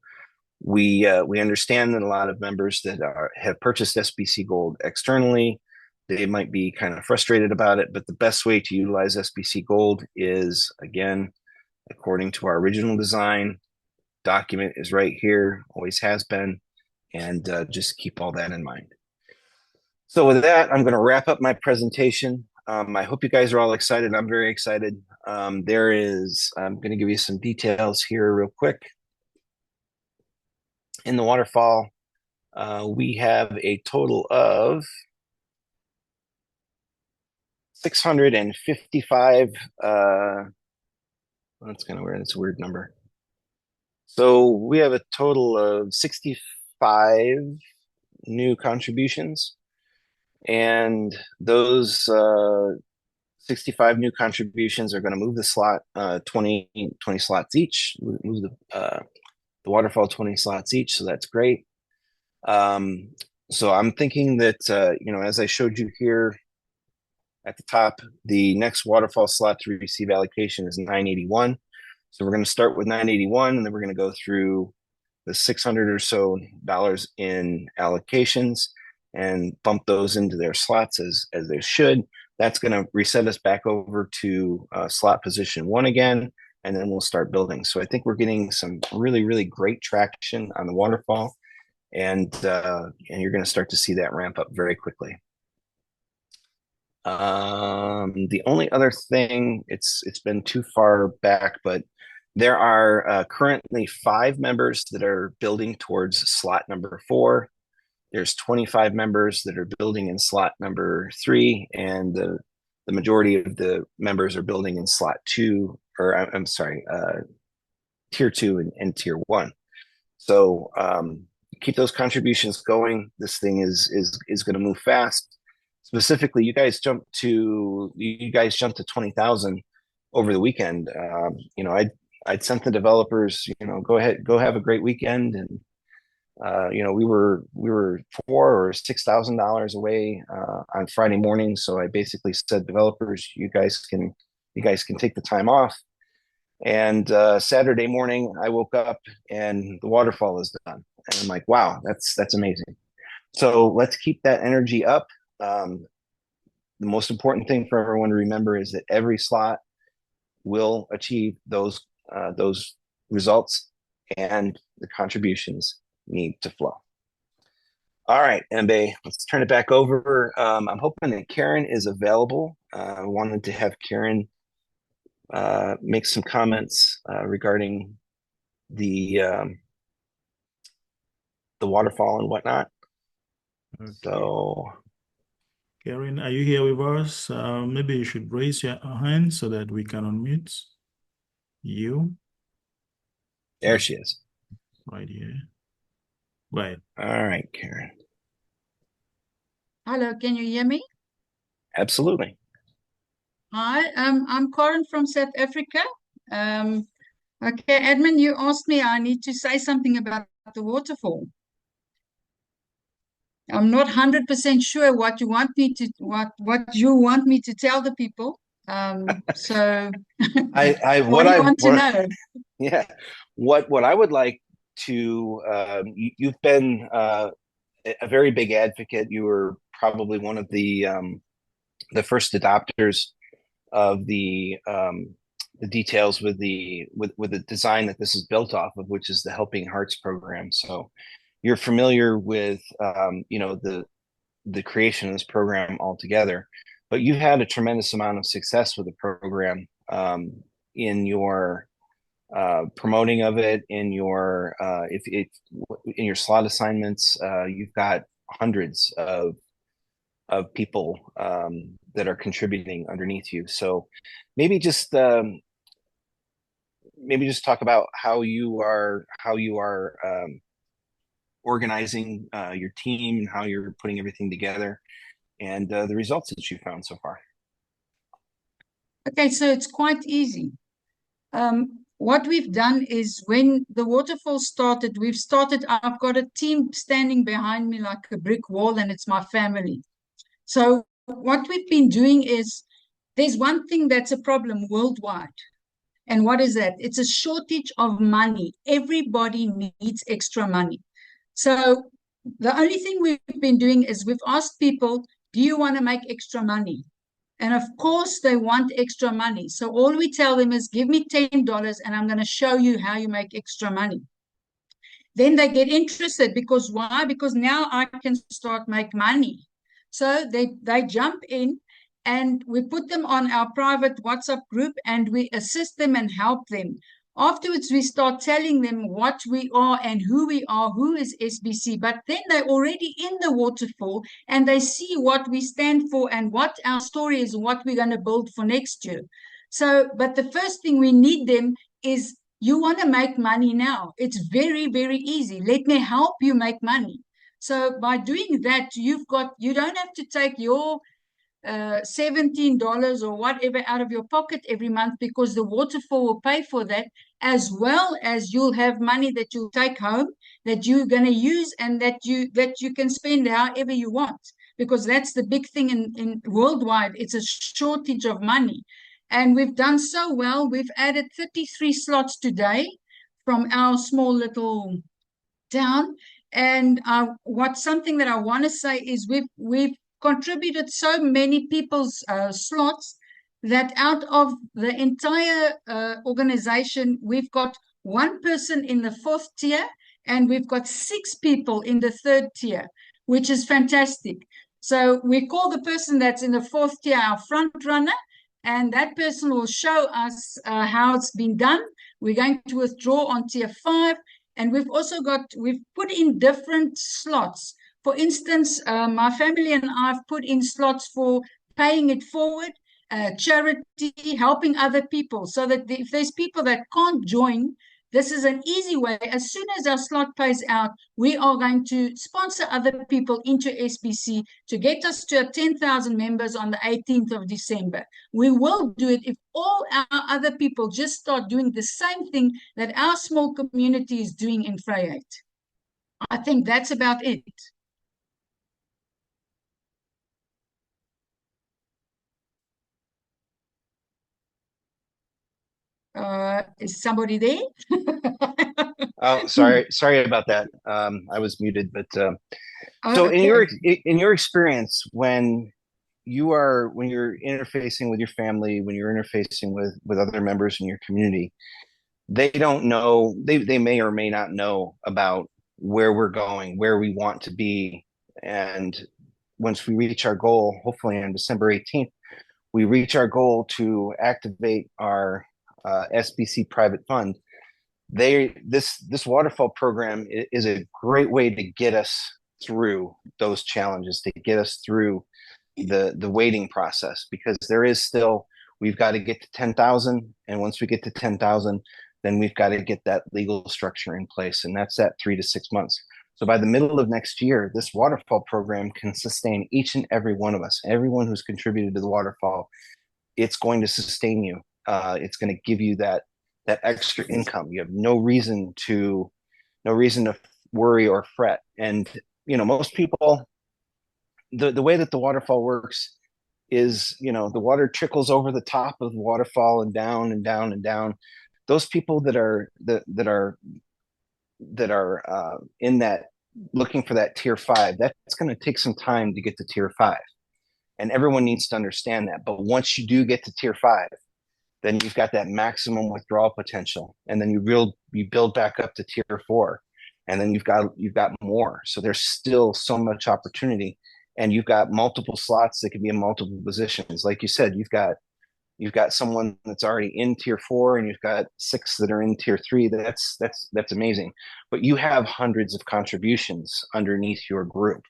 we understand that a lot of members that have purchased SBC Gold externally, they might be kind of frustrated about it, but the best way to utilize SBC Gold is, again, according to our original design. Document is right here, always has been, and just keep all that in mind. So with that, I'm going to wrap up my presentation. I hope you guys are all excited. I'm very excited. I'm going to give you some details here real quick. In the Waterfall, we have a total of 655. That's kind of weird. It's a weird number. So we have a total of 65 new contributions, and those 65 new contributions are going to move the slot 20 slots each, move the waterfall 20 slots each. So that's great. So I'm thinking that, as I showed you here at the top, the next waterfall slot to receive allocation is 981. So we're going to start with 981, and then we're going to go through the 600 or so dollars in allocations and bump those into their slots as they should. That's going to reset us back over to slot position 1 again, and then we'll start building. So I think we're getting some really, really great traction on the waterfall, and you're going to start to see that ramp up very quickly. The only other thing, it's been too far back, but there are currently 5 members that are building towards slot number 4. There's 25 members that are building in slot number 3, and the majority of the members are building in slot 2, or I'm sorry, tier 2 and tier 1. So keep those contributions going. This thing is going to move fast. Specifically, you guys jumped to 20,000 over the weekend. I'd sent the developers, go ahead, go have a great weekend, and we were $4,000 or $6,000 away on Friday morning. So I basically said, developers, you guys can take the time off. And Saturday morning, I woke up and the waterfall is done, and I'm like, wow, that's amazing. So let's keep that energy up. The most important thing for everyone to remember is that every slot will achieve those results, and the contributions need to flow. All right, Mbe, let's turn it back over. I'm hoping that Karen is available. I wanted to have Karen make some comments regarding the waterfall and whatnot. Okay. So, Karen, are you here with us? Maybe you should raise your hand so that we can unmute you. there she is. Right here. Right. All right, Karen. Hello, can you hear me? Absolutely. Hi, I'm Karen from South Africa. Okay, admin, you asked me I need to say something about the waterfall. I'm not 100% sure what you want me to tell the people. So what do you want to know? Yeah, what I would like to you've been a very big advocate. You were probably one of the first adopters of the details with the design that this is built off of, which is the Helping Hearts program. So you're familiar with the creation of this program altogether, but you've had a tremendous amount of success with the program in your promoting of it, in your in your slot assignments. You've got hundreds of people that are contributing underneath you. So maybe just talk about how you are organizing your team, and how you're putting everything together, and the results that you found so far. Okay, so it's quite easy. What we've done is when the waterfall started, I've got a team standing behind me like a brick wall, and it's my family. So what we've been doing is, there's one thing that's a problem worldwide. And what is that? It's a shortage of money. Everybody needs extra money. So the only thing we've been doing is we've asked people, do you want to make extra money? And of course they want extra money. So all we tell them is, give me $10 and I'm going to show you how you make extra money. Then they get interested, because why? Because now I can start make money. So they jump in, and we put them on our private WhatsApp group, and we assist them and help them Afterwards, we start telling them what we are and who we are, who is SBC. But then they're already in the waterfall and they see what we stand for and what our story is and what we're going to build for next year. So, but the first thing we need them is, you want to make money now. It's very, very easy. Let me help you make money. So by doing that, you don't have to take your $17 or whatever out of your pocket every month, because the waterfall will pay for that, as well as you'll have money that you'll take home that you're going to use and that you can spend however you want, because that's the big thing in worldwide. It's a shortage of money, and we've done so well. We've added 33 slots today from our small little town. And something that I want to say is we've contributed so many people's slots that out of the entire organization, we've got one person in the 4th tier and we've got 6 people in the 3rd tier, which is fantastic. So we call the person that's in the 4th tier our front runner, and that person will show us how it's been done. We're going to withdraw on tier 5. And we've put in different slots. For instance, my family and I have put in slots for paying it forward, charity, helping other people, so that if there's people that can't join, this is an easy way. As soon as our slot pays out, we are going to sponsor other people into SBC to get us to 10,000 members on the 18th of December. We will do it if all our other people just start doing the same thing that our small community is doing in Vryheid. I think that's about it. Is somebody there? Oh, sorry about that. I was muted, but so Okay. in your experience, when you're interfacing with your family, when you're interfacing with other members in your community, they don't know, they may or may not know about where we're going, where we want to be. And once we reach our goal, hopefully on December 18th, we reach our goal to activate our SBC private fund. This waterfall program is a great way to get us through those challenges, to get us through the waiting process, because we've got to get to 10,000, and once we get to 10,000, then we've got to get that legal structure in place, and that's at 3 to 6 months. So by the middle of next year, this waterfall program can sustain each and every one of us, everyone who's contributed to the waterfall. It's going to sustain you. It's going to give you that extra income. You have no reason to worry or fret. And most people, the way that the waterfall works is, the water trickles over the top of the waterfall and down and down and down. Those people that are in that, looking for that tier 5, that's going to take some time to get to tier 5, and everyone needs to understand that. But once you do get to tier 5, then you've got that maximum withdrawal potential, and then you build back up to tier 4, and then you've got more. So there's still so much opportunity, and you've got multiple slots that can be in multiple positions. Like you said, you've got someone that's already in tier 4, and you've got 6 that are in tier 3. That's amazing. But you have hundreds of contributions underneath your group.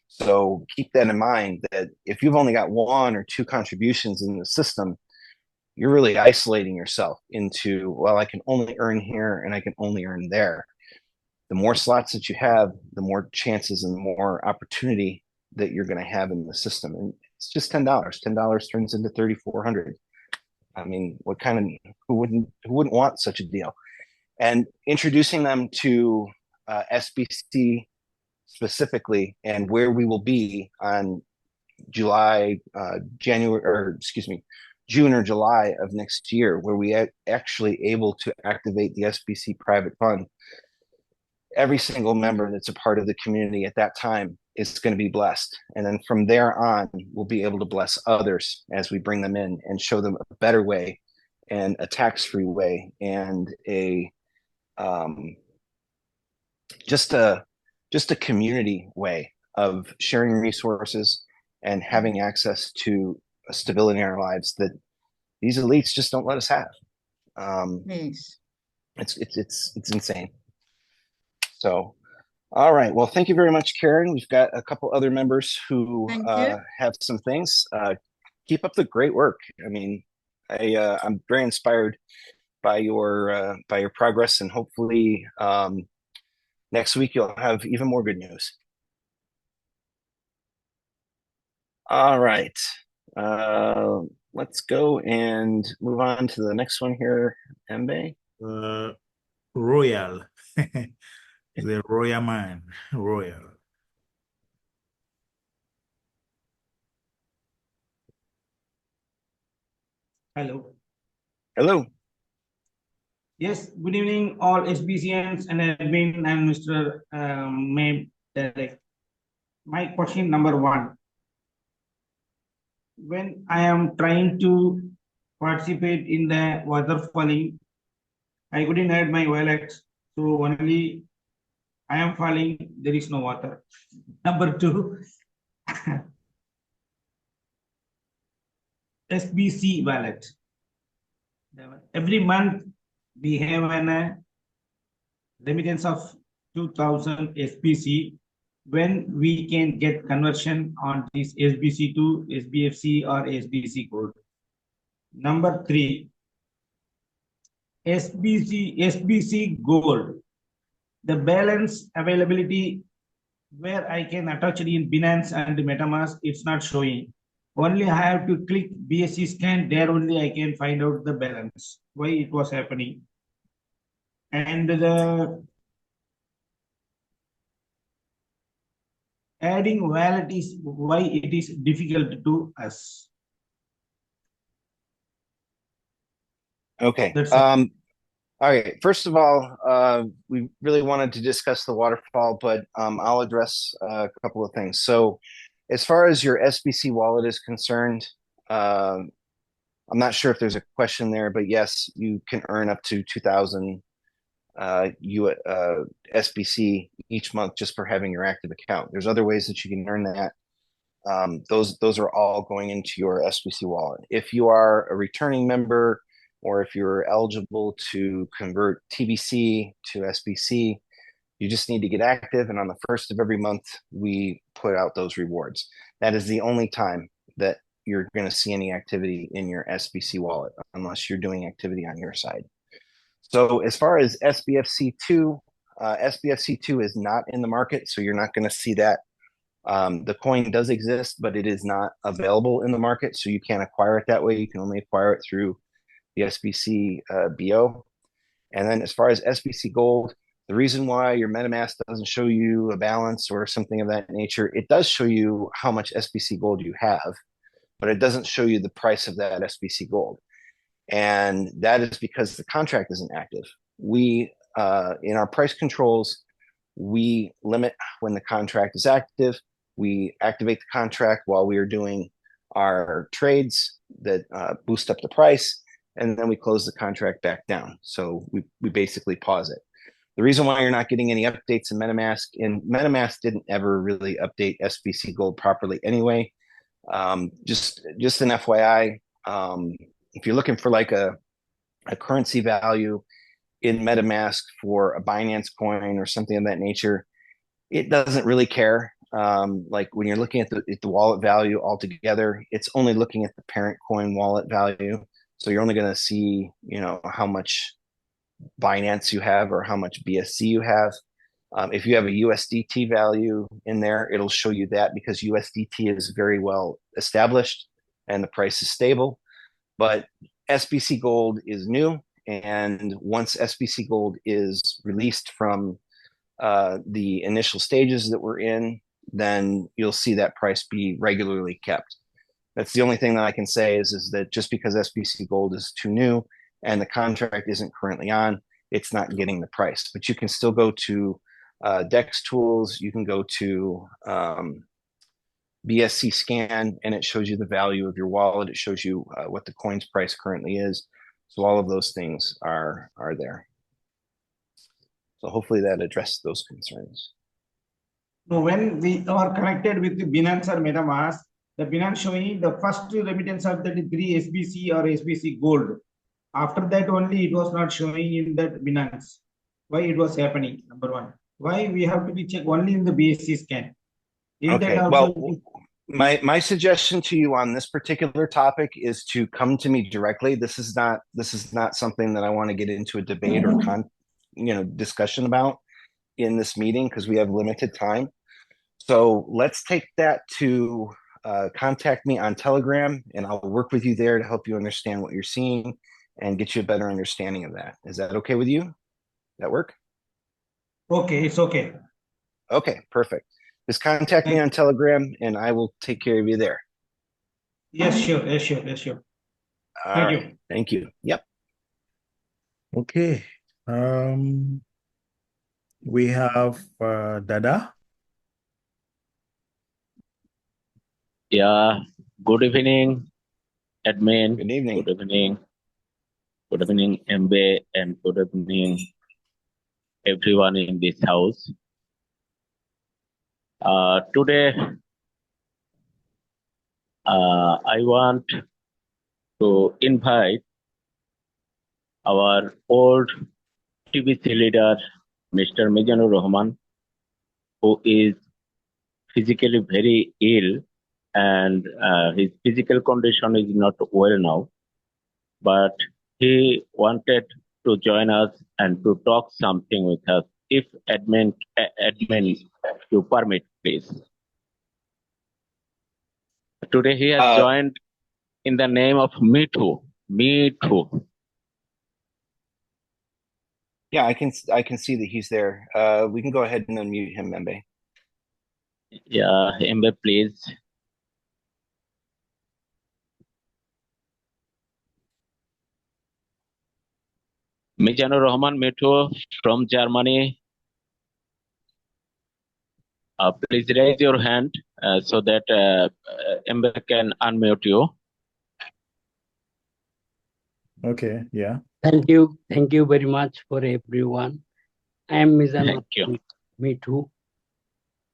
So keep that in mind, that if you've only got 1 or 2 contributions in the system, you're really isolating yourself into, well, I can only earn here and I can only earn there. The more slots that you have, the more chances and the more opportunity that you're going to have in the system. And it's just $10. $10 turns into $3,400. I mean, who wouldn't want such a deal? And introducing them to SBC specifically, and where we will be on June or July of next year, where we actually able to activate the SBC private fund. Every single member that's a part of the community at that time is going to be blessed. And then from there on, we'll be able to bless others as we bring them in and show them a better way, and a tax-free way, and just a community way of sharing resources and having access to a stability in our lives that these elites just don't let us have. Yes. It's insane. So, all right. Well, thank you very much, Karen. We've got a couple other members who Thank you. have some things. Keep up the great work. I mean, I'm very inspired by your progress, and hopefully next week you'll have even more good news. All right. Let's go and move on to the next one here, Mbe. Royal. The royal man. Royal. Hello. Hello. Yes, good evening, all SBCNs and admin and Mr. May Derek. My question number one. When I am trying to participate in the waterfalling, I couldn't add my wallet, so only I am falling, there is no water. Number two, SBC wallet. Every month we have an remittance of 2000 SBC. When we can get conversion on this SBC to SBFC or SBC code. Number three, SBC gold. The balance availability where I can attach it in Binance and MetaMask, it's not showing. Only I have to click BSC scan, there only I can find out the balance, why it was happening. And the adding wallet is why it is difficult to us. Okay. All right. First of all, we really wanted to discuss the waterfall, but I'll address a couple of things. So, as far as your SBC wallet is concerned, I'm not sure if there's a question there, but yes, you can earn up to 2,000 SBC each month just for having your active account. There's other ways that you can earn that. Those are all going into your SBC wallet. If you are a returning member, or if you're eligible to convert TBC to SBC, you just need to get active. And on the first of every month, we put out those rewards. That is the only time that you're going to see any activity in your SBC wallet, unless you're doing activity on your side. So as far as SBFC2, SBFC2 is not in the market, so you're not going to see that. The coin does exist, but it is not available in the market, so you can't acquire it that way. You can only acquire it through the SBC BO. And then as far as SBC Gold, the reason why your MetaMask doesn't show you a balance or something of that nature, it does show you how much SBC Gold you have, but it doesn't show you the price of that SBC Gold. And that is because the contract isn't active. We, in our price controls, we limit when the contract is active. We activate the contract while we are doing our trades that boost up the price, and then we close the contract back down. So we basically pause it. The reason why you're not getting any updates in MetaMask, and MetaMask didn't ever really update SBC Gold properly anyway. Just an FYI, if you're looking for like a currency value in MetaMask for a Binance coin or something of that nature, it doesn't really care. Like when you're looking at the wallet value altogether, it's only looking at the parent coin wallet value. So you're only going to see, how much Binance you have or how much BSC you have. If you have a USDT value in there, it'll show you that because USDT is very well established and the price is stable. But SBC Gold is new. And once SBC Gold is released from the initial stages that we're in, then you'll see that price be regularly kept. That's the only thing that I can say is that just because SBC Gold is too new and the contract isn't currently on, it's not getting the price. But you can still go to DEX tools, you can go to BSC scan, and it shows you the value of your wallet. It shows you what the coin's price currently is. So all of those things are there. So hopefully that addressed those concerns. So when we are connected with the Binance or MetaMask, the Binance showing the first remittance of 33 SBC or SBC Gold. After that only it was not showing in that Binance. Why it was happening? Number one. Why we have to be checked only in the BSC scan? In that Okay, also. well, my suggestion to you on this particular topic is to come to me directly. This is not something that I want to get into a debate or discussion about in this meeting because we have limited time. So let's take that to contact me on Telegram, and I'll work with you there to help you understand what you're seeing and get you a better understanding of that. Is that okay with you? That work? Okay, it's okay. Okay, perfect. Just contact me on Telegram, and I will take care of you there. Yes, sure. Yes, sure. Yes, sure. All right. Thank you. Yep. Okay. We have Dada. Yeah, good evening, admin. Good evening. Good evening. Good evening, MB, and good evening, everyone in this house. Today, I want to invite our old TBC leader, Mr. Mizanur Rahman, who is physically very ill and his physical condition is not well now, but he wanted to join us and to talk something with us. If admin you permit, please. Today he has joined in the name of Me Too. Me Too. Yeah, I can see that he's there. We can go ahead and unmute him, Membe. Yeah, Embe, please. Mizanur Rahman Me Too from Germany. Please raise your hand so that Embe can unmute you. Okay, yeah. Thank you. Thank you very much for everyone. I am Mizanur. Thank you. Me Too.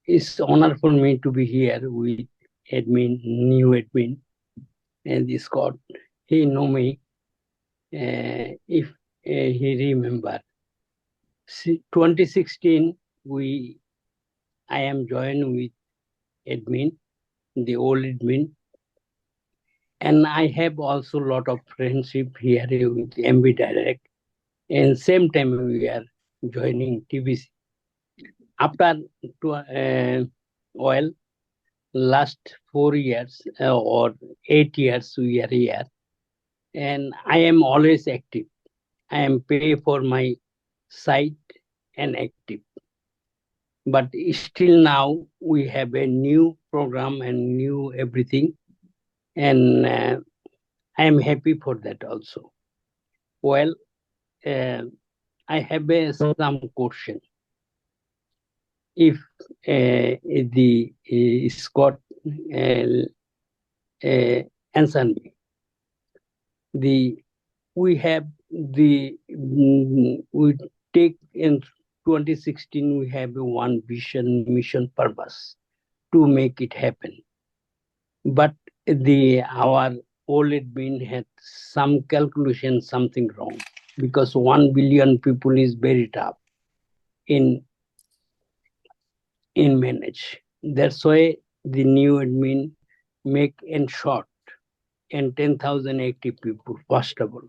It's honor for me to be here with new admin, and Scott. He know me. If he remember, 2016 I am joined with admin, the old admin, and I have also a lot of friendship here with MB Direct. And same time we are joining TBC. After last 4 years or 8 years we are here, and I am always active. I am pay for my site and active. But still now we have a new program and new everything, and I am happy for that also. Well, I have some question. If the Scott answer me, we take in 2016 we have one vision, mission, purpose to make it happen. But our old admin had some calculation, something wrong, because 1 billion people is very tough in manage. That's why the new admin make in short and 10,000 active people first of all.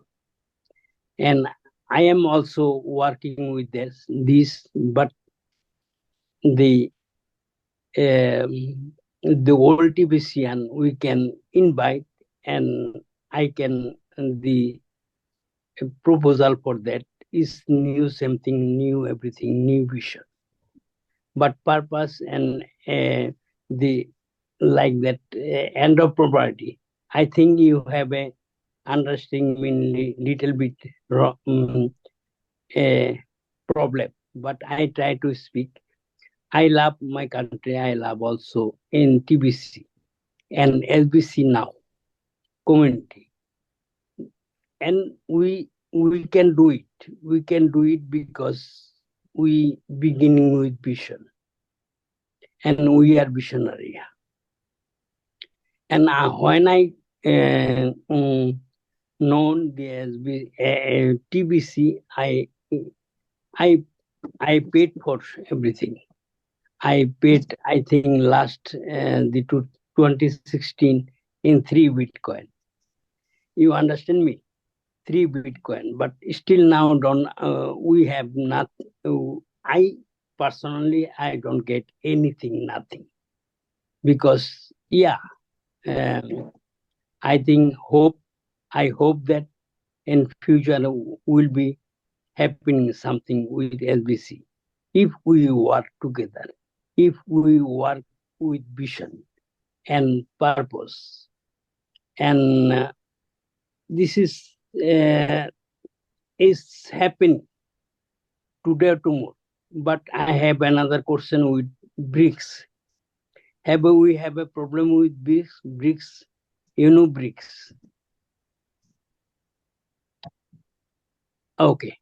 And I am also working with this, but the old TBCN we can invite, and I can the proposal for that is new, something new, everything new vision. But purpose and the like that end of property, I think you have a understanding little bit problem. But I try to speak. I love my country. I love also in TBC and SBC now community, and we can do it. We can do it because we beginning with vision, and we are visionary. And when I known as TBC, I paid for everything. I paid, I think, last the 2016 in 3 Bitcoin. You understand me? 3 Bitcoin, but still now don't we have not. I personally I don't get anything, nothing, because I think I hope that in future will be happening something with SBC if we work together, if we work with vision and purpose, and this is happening today or tomorrow. But I have another question with BRICS. Have we have a problem with BRICS? BRICS, you know BRICS. Okay.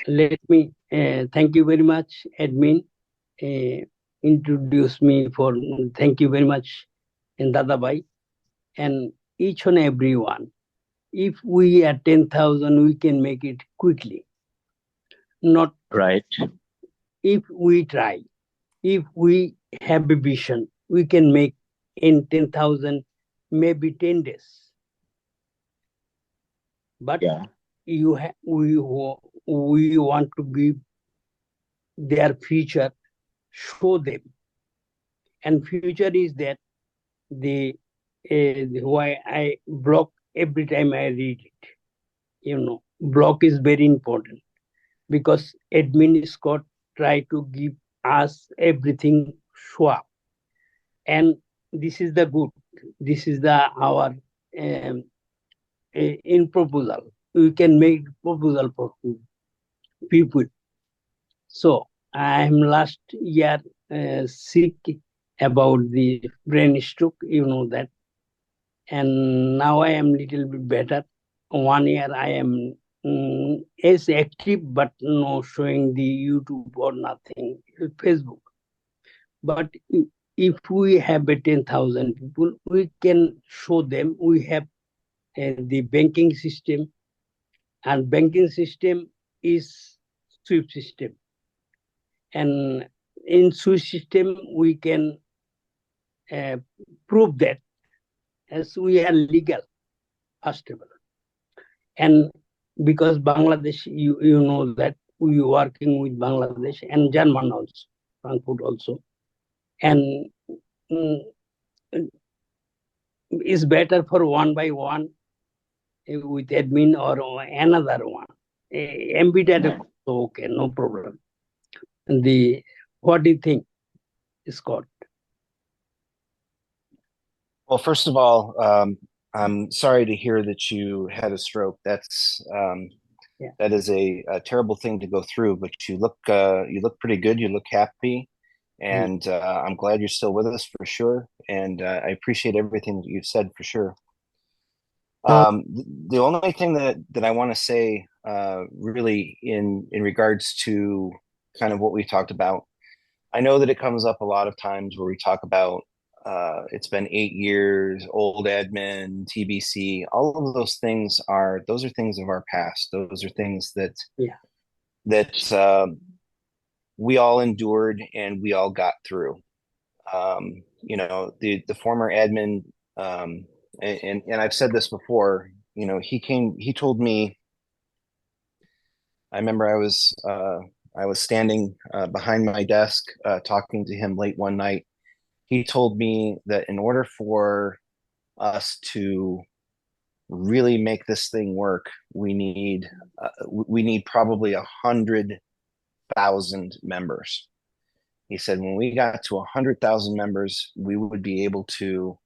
Let me thank you very much, admin. Introduce me for thank you very much, and Dadabai, and each and everyone. If we are 10,000, we can make it quickly. Not Right. if we try, if we have a vision, we can make in 10,000, maybe 10 days. But Yeah. we want to be their future, show them. And future is that the why I block every time I read it. You know, block is very important because admin Scott try to give us everything swap, and this is the good. This is the our in proposal. We can make proposal for people. So I am last year sick about the brain stroke. You know that. And now I am little bit better. 1 year I am as active, but no showing the YouTube or nothing, Facebook. But if we have a 10,000 people, we can show them we have the banking system, and banking system is SWIFT system. And in SWIFT system, we can prove that as we are legal, first of all. And because Bangladesh, you know that we are working with Bangladesh and German also, Frankfurt also. And it's better for one by one with admin or another one. MB data, okay, no problem. What do you think, Scott? Well, first of all, I'm sorry to hear that you had a stroke. That's that is a terrible thing to go through. But you look pretty good. You look happy, and I'm glad you're still with us for sure. And I appreciate everything that you've said for sure. The only thing that I want to say, really in regards to kind of what we talked about, I know that it comes up a lot of times where we talk about it's been 8 years, old admin, TBC. All of those things are things of our past. Those are things that we all endured and we all got through. You know, the former admin, and I've said this before. You know, he told me. I remember I was standing behind my desk talking to him late one night. He told me that in order for us to really make this thing work, we need probably 100,000 members. He said when we got to 100,000 members, we would be able to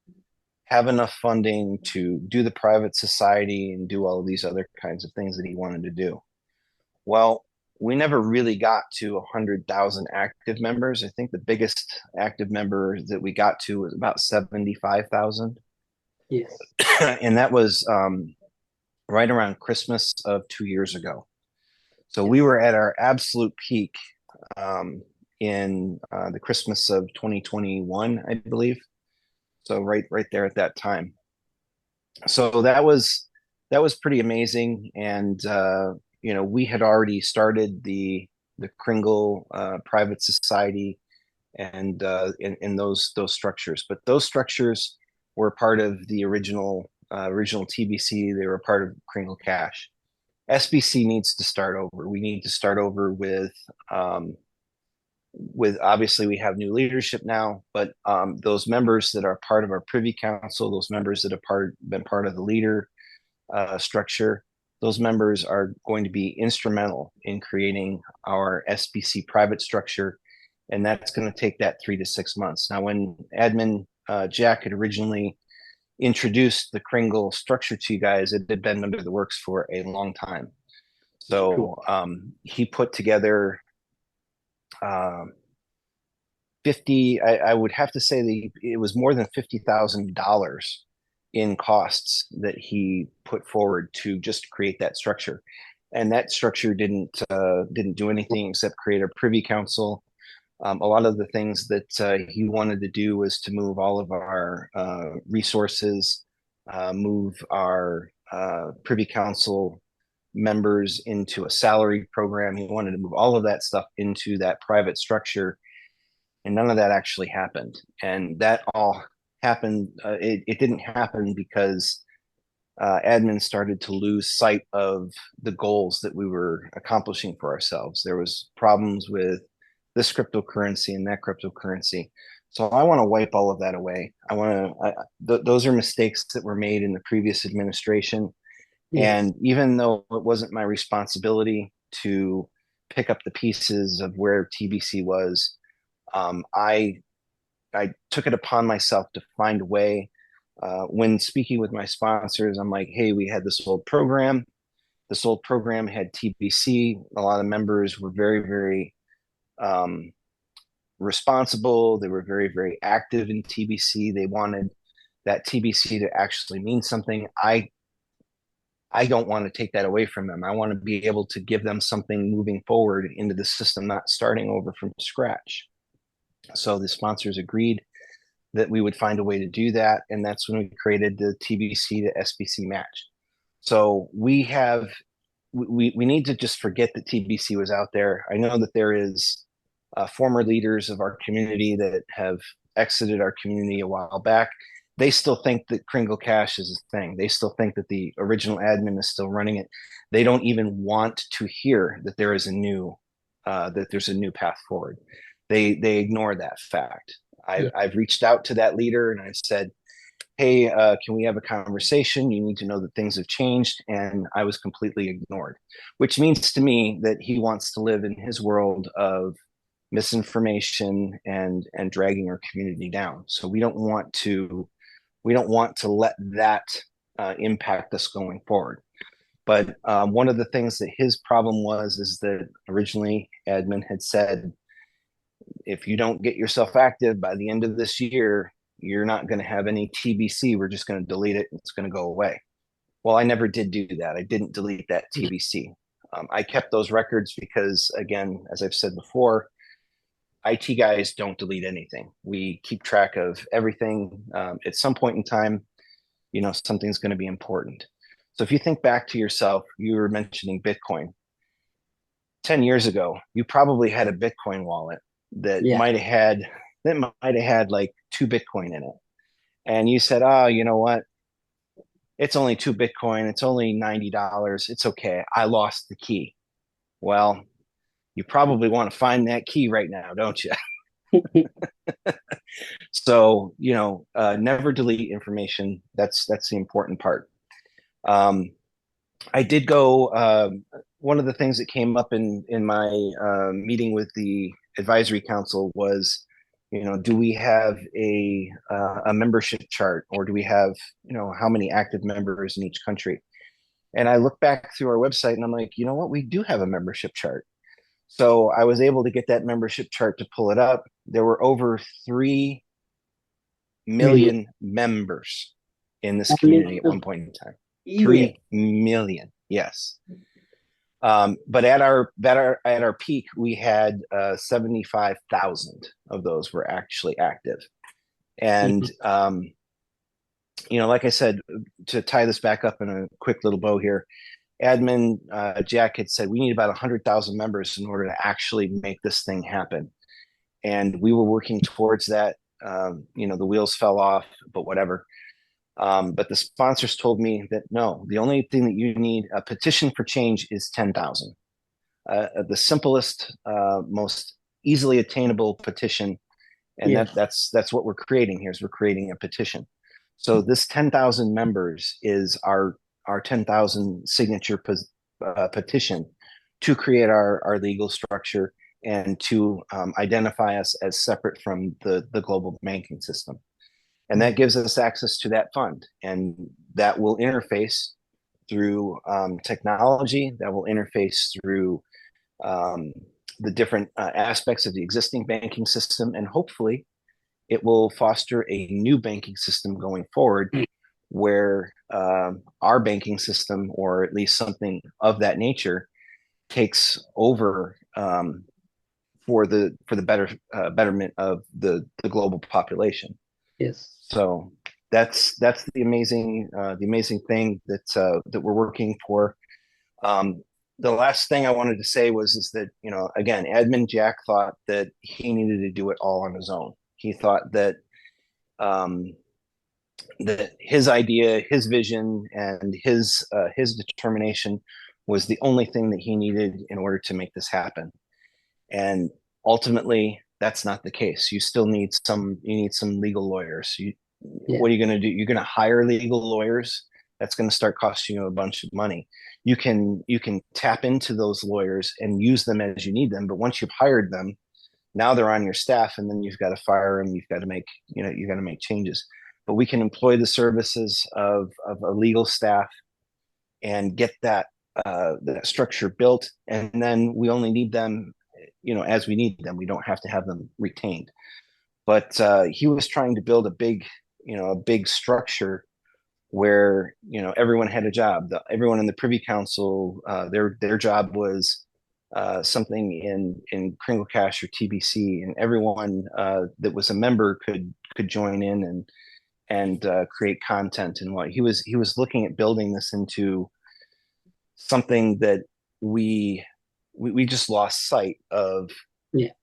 have enough funding to do the private society and do all of these other kinds of things that he wanted to do. Well, we never really got to 100,000 active members. I think the biggest active member that we got to was about 75,000. Yes. And that was right around Christmas of 2 years ago. So we were at our absolute peak in the Christmas of 2021, I believe. So right there at that time. So that was that was pretty amazing. And we had already started the Kringle Private Society and in those structures, but those structures were part of the original TBC. They were part of Kringle Cash. SBC needs to start over. We need to start over with obviously we have new leadership now, but those members that are part of our Privy Council, those members that have been part of the leader structure, those members are going to be instrumental in creating our SBC private structure, and that's going to take that 3 to 6 months. Now, when admin Jack had originally introduced the Kringle structure to you guys, it had been under the works for a long time. So he put together 50, I would have to say that it was more than $50,000 in costs that he put forward to just create that structure. And that structure didn't do anything except create a Privy Council. A lot of the things that he wanted to do was to move all of our resources, move our Privy Council members into a salary program. He wanted to move all of that stuff into that private structure, and none of that actually happened. And that all happened. It didn't happen because admin started to lose sight of the goals that we were accomplishing for ourselves. There was problems with this cryptocurrency and that cryptocurrency. So I want to wipe all of that away. Those are mistakes that were made in the previous administration. Yes. And even though it wasn't my responsibility to pick up the pieces of where TBC was, I took it upon myself to find a way. When speaking with my sponsors, I'm like, hey, we had this old program. This old program had TBC. A lot of members were very, very responsible. They were very, very active in TBC. They wanted that TBC to actually mean something. I don't want to take that away from them. I want to be able to give them something moving forward into the system, not starting over from scratch. So the sponsors agreed that we would find a way to do that. And that's when we created the TBC to SBC match. So we need to just forget that TBC was out there. I know that there is former leaders of our community that have exited our community a while back. They still think that Kringle Cash is a thing. They still think that the original admin is still running it. They don't even want to hear that there is there's a new path forward. They ignore that fact. I've reached out to that leader and I've said, hey, can we have a conversation? You need to know that things have changed. And I was completely ignored, which means to me that he wants to live in his world of misinformation and dragging our community down. So we don't want to let that impact us going forward. But one of the things that his problem is that originally admin had said, if you don't get yourself active by the end of this year, you're not going to have any TBC. We're just going to delete it. It's going to go away. Well, I never did do that. I didn't delete that TBC. I kept those records because, again, as I've said before, IT guys don't delete anything. We keep track of everything. At some point in time, something's going to be important. So if you think back to yourself, you were mentioning Bitcoin. 10 years ago, you probably had a Bitcoin wallet that might have had like 2 Bitcoin in it. And you said, oh, you know what? It's only 2 Bitcoin. It's only $90. It's okay. I lost the key. Well, you probably want to find that key right now, don't you? So, never delete information. That's the important part. I did go, one of the things that came up in my meeting with the advisory council was, do we have a membership chart, or do we have, how many active members in each country? And I look back through our website and I'm like, you know what? We do have a membership chart. So I was able to get that membership chart to pull it up. There were over 3 million members in this community at one point in time. 3 million, yes. But at our peak, we had 75,000 of those were actually active, and like I said, to tie this back up in a quick little bow here, admin Jack had said we need about 100,000 members in order to actually make this thing happen. And we were working towards that. The wheels fell off, but whatever. But the sponsors told me that no, the only thing that you need, a petition for change, is 10,000. The simplest, most easily attainable petition. And Yes. that's what we're creating here, is we're creating a petition. So this 10,000 members is our 10,000 signature petition to create our legal structure and to identify us as separate from the global banking system. And that gives us access to that fund. And that will interface through technology, that will interface through the different aspects of the existing banking system. And hopefully it will foster a new banking system going forward where our banking system, or at least something of that nature, takes over for the betterment of the global population. Yes. So that's the amazing thing that we're working for. The last thing I wanted to say is that, again, Admin Jack thought that he needed to do it all on his own. He thought that that his idea, his vision, and his determination was the only thing that he needed in order to make this happen. And ultimately, that's not the case. You still need some legal lawyers. What are you going to do? You're going to hire legal lawyers. That's going to start costing you a bunch of money. You can tap into those lawyers and use them as you need them. But once you've hired them, now they're on your staff, and then you've got to fire them. You've got to make changes. But we can employ the services of a legal staff and get that structure built, and then we only need them, as we need them. We don't have to have them retained. But he was trying to build a big structure where everyone had a job. Everyone in the Privy Council, their job was something in Kringle Cash or TBC, and everyone that was a member could join in and create content. And what he was looking at building this into something that we just lost sight of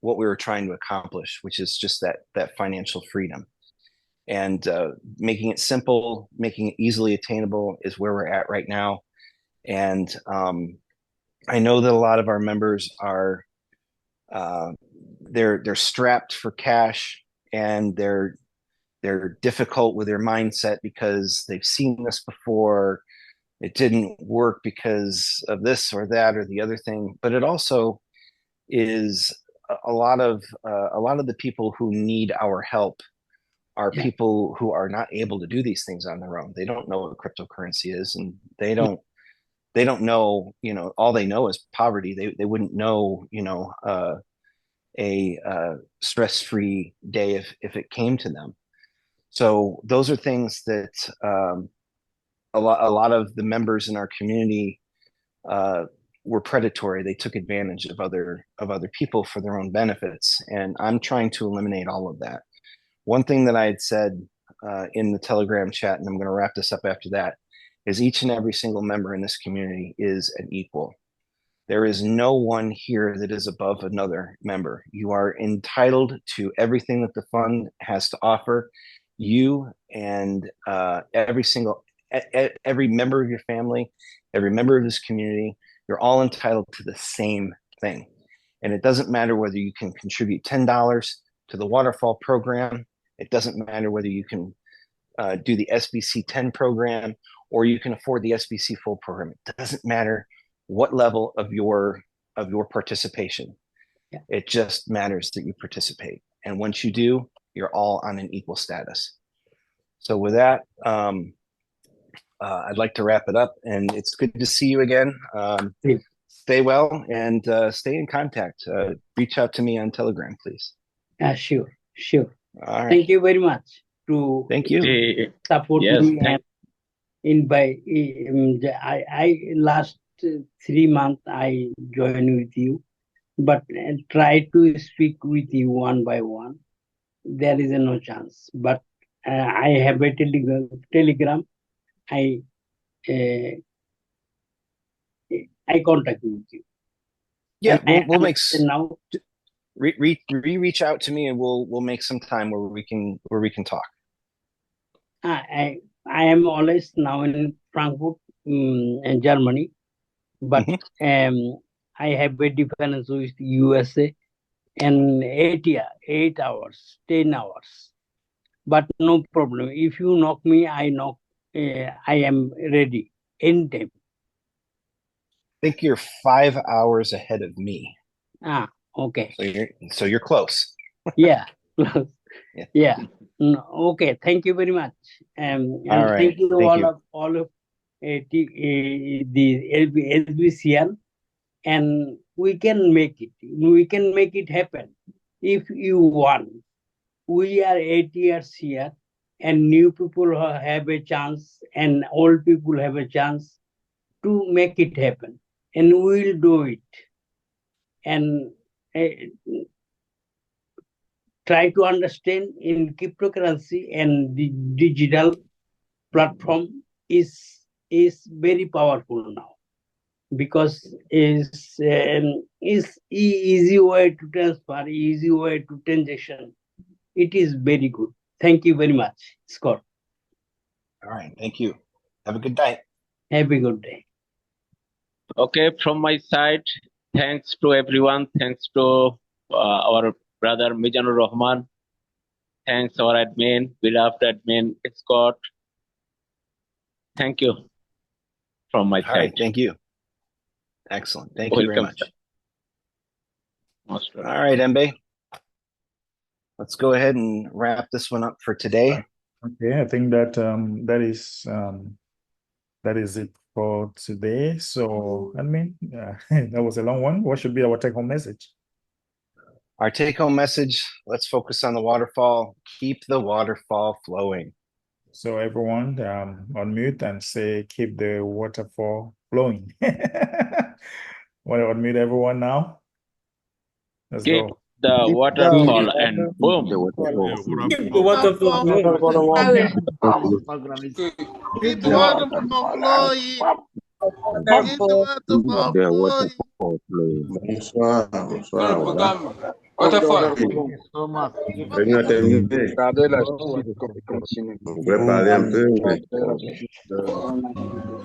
what we were trying to accomplish, which is just that financial freedom. And making it simple, making it easily attainable is where we're at right now. And I know that a lot of our members are they're strapped for cash, and they're difficult with their mindset because they've seen this before. It didn't work because of this or that or the other thing. But it also is a lot of the people who need our help are people who are not able to do these things on their own. They don't know what cryptocurrency is, and they don't know, all they know is poverty. They wouldn't know, a stress-free day if it came to them. So those are things that a lot of the members in our community were predatory. They took advantage of other people for their own benefits, and I'm trying to eliminate all of that. One thing that I had said in the Telegram chat, and I'm going to wrap this up after that, is each and every single member in this community is an equal. There is no one here that is above another member. You are entitled to everything that the fund has to offer. You and every member of your family, every member of this community, you're all entitled to the same thing. And it doesn't matter whether you can contribute $10 to the Waterfall program. It doesn't matter whether you can do the SBC 10 program or you can afford the SBC full program. It doesn't matter what level of your participation. It just matters that you participate. And once you do, you're all on an equal status. So with that, I'd like to wrap it up, and it's good to see you again. Stay well and stay in contact. Reach out to me on Telegram, please. Sure. All right. Thank you very much Thank you. support me. And I last 3 months I joined with you, but try to speak with you one by one. There is no chance. But I have a telegram. I contact with you. Yeah, And we'll make now. reach out to me, and we'll make some time where we can talk. I am always now in Frankfurt, in Germany, but I have a difference with USA and 8 hours, 10 hours. But no problem. If you knock me, I knock. I am ready anytime. I think you're 5 hours ahead of me. Okay. So you're close. Yeah. Yeah. No, okay. Thank you very much. And all right. Thank you all of the SBCN, and we can make it. We can make it happen if you want. We are 8 years here, and new people have a chance, and old people have a chance to make it happen, and we will do it. And try to understand in cryptocurrency and the digital platform is very powerful now, because is easy way to transfer, easy way to transaction. It is very good. Thank you very much, Scott. All right. Thank you. Have a good night. Have a good day. Okay, from my side, thanks to everyone. Thanks to our brother Mizanur Rahman. Thanks our admin, beloved admin Scott. Thank you from my All side. right. Thank you. Excellent. Thank you very much. All right, Mbe. Let's go ahead and wrap this one up for today. Okay, I think that that is it for today. So, I mean, that was a long one. What should be our take-home message? Our take-home message, let's focus on the waterfall. Keep the waterfall flowing. So everyone unmute and say, keep the waterfall flowing. Want to unmute everyone now? Let's Keep go. the waterfall and boom. Keep the waterfall flowing. Keep the waterfall flowing. Keep the waterfall flowing. Bonsoir, bonsoir. Voilà. Waterfall. Thank you so much. Réunion terminée. Regardez la suite continue. On pourrait parler un peu, mais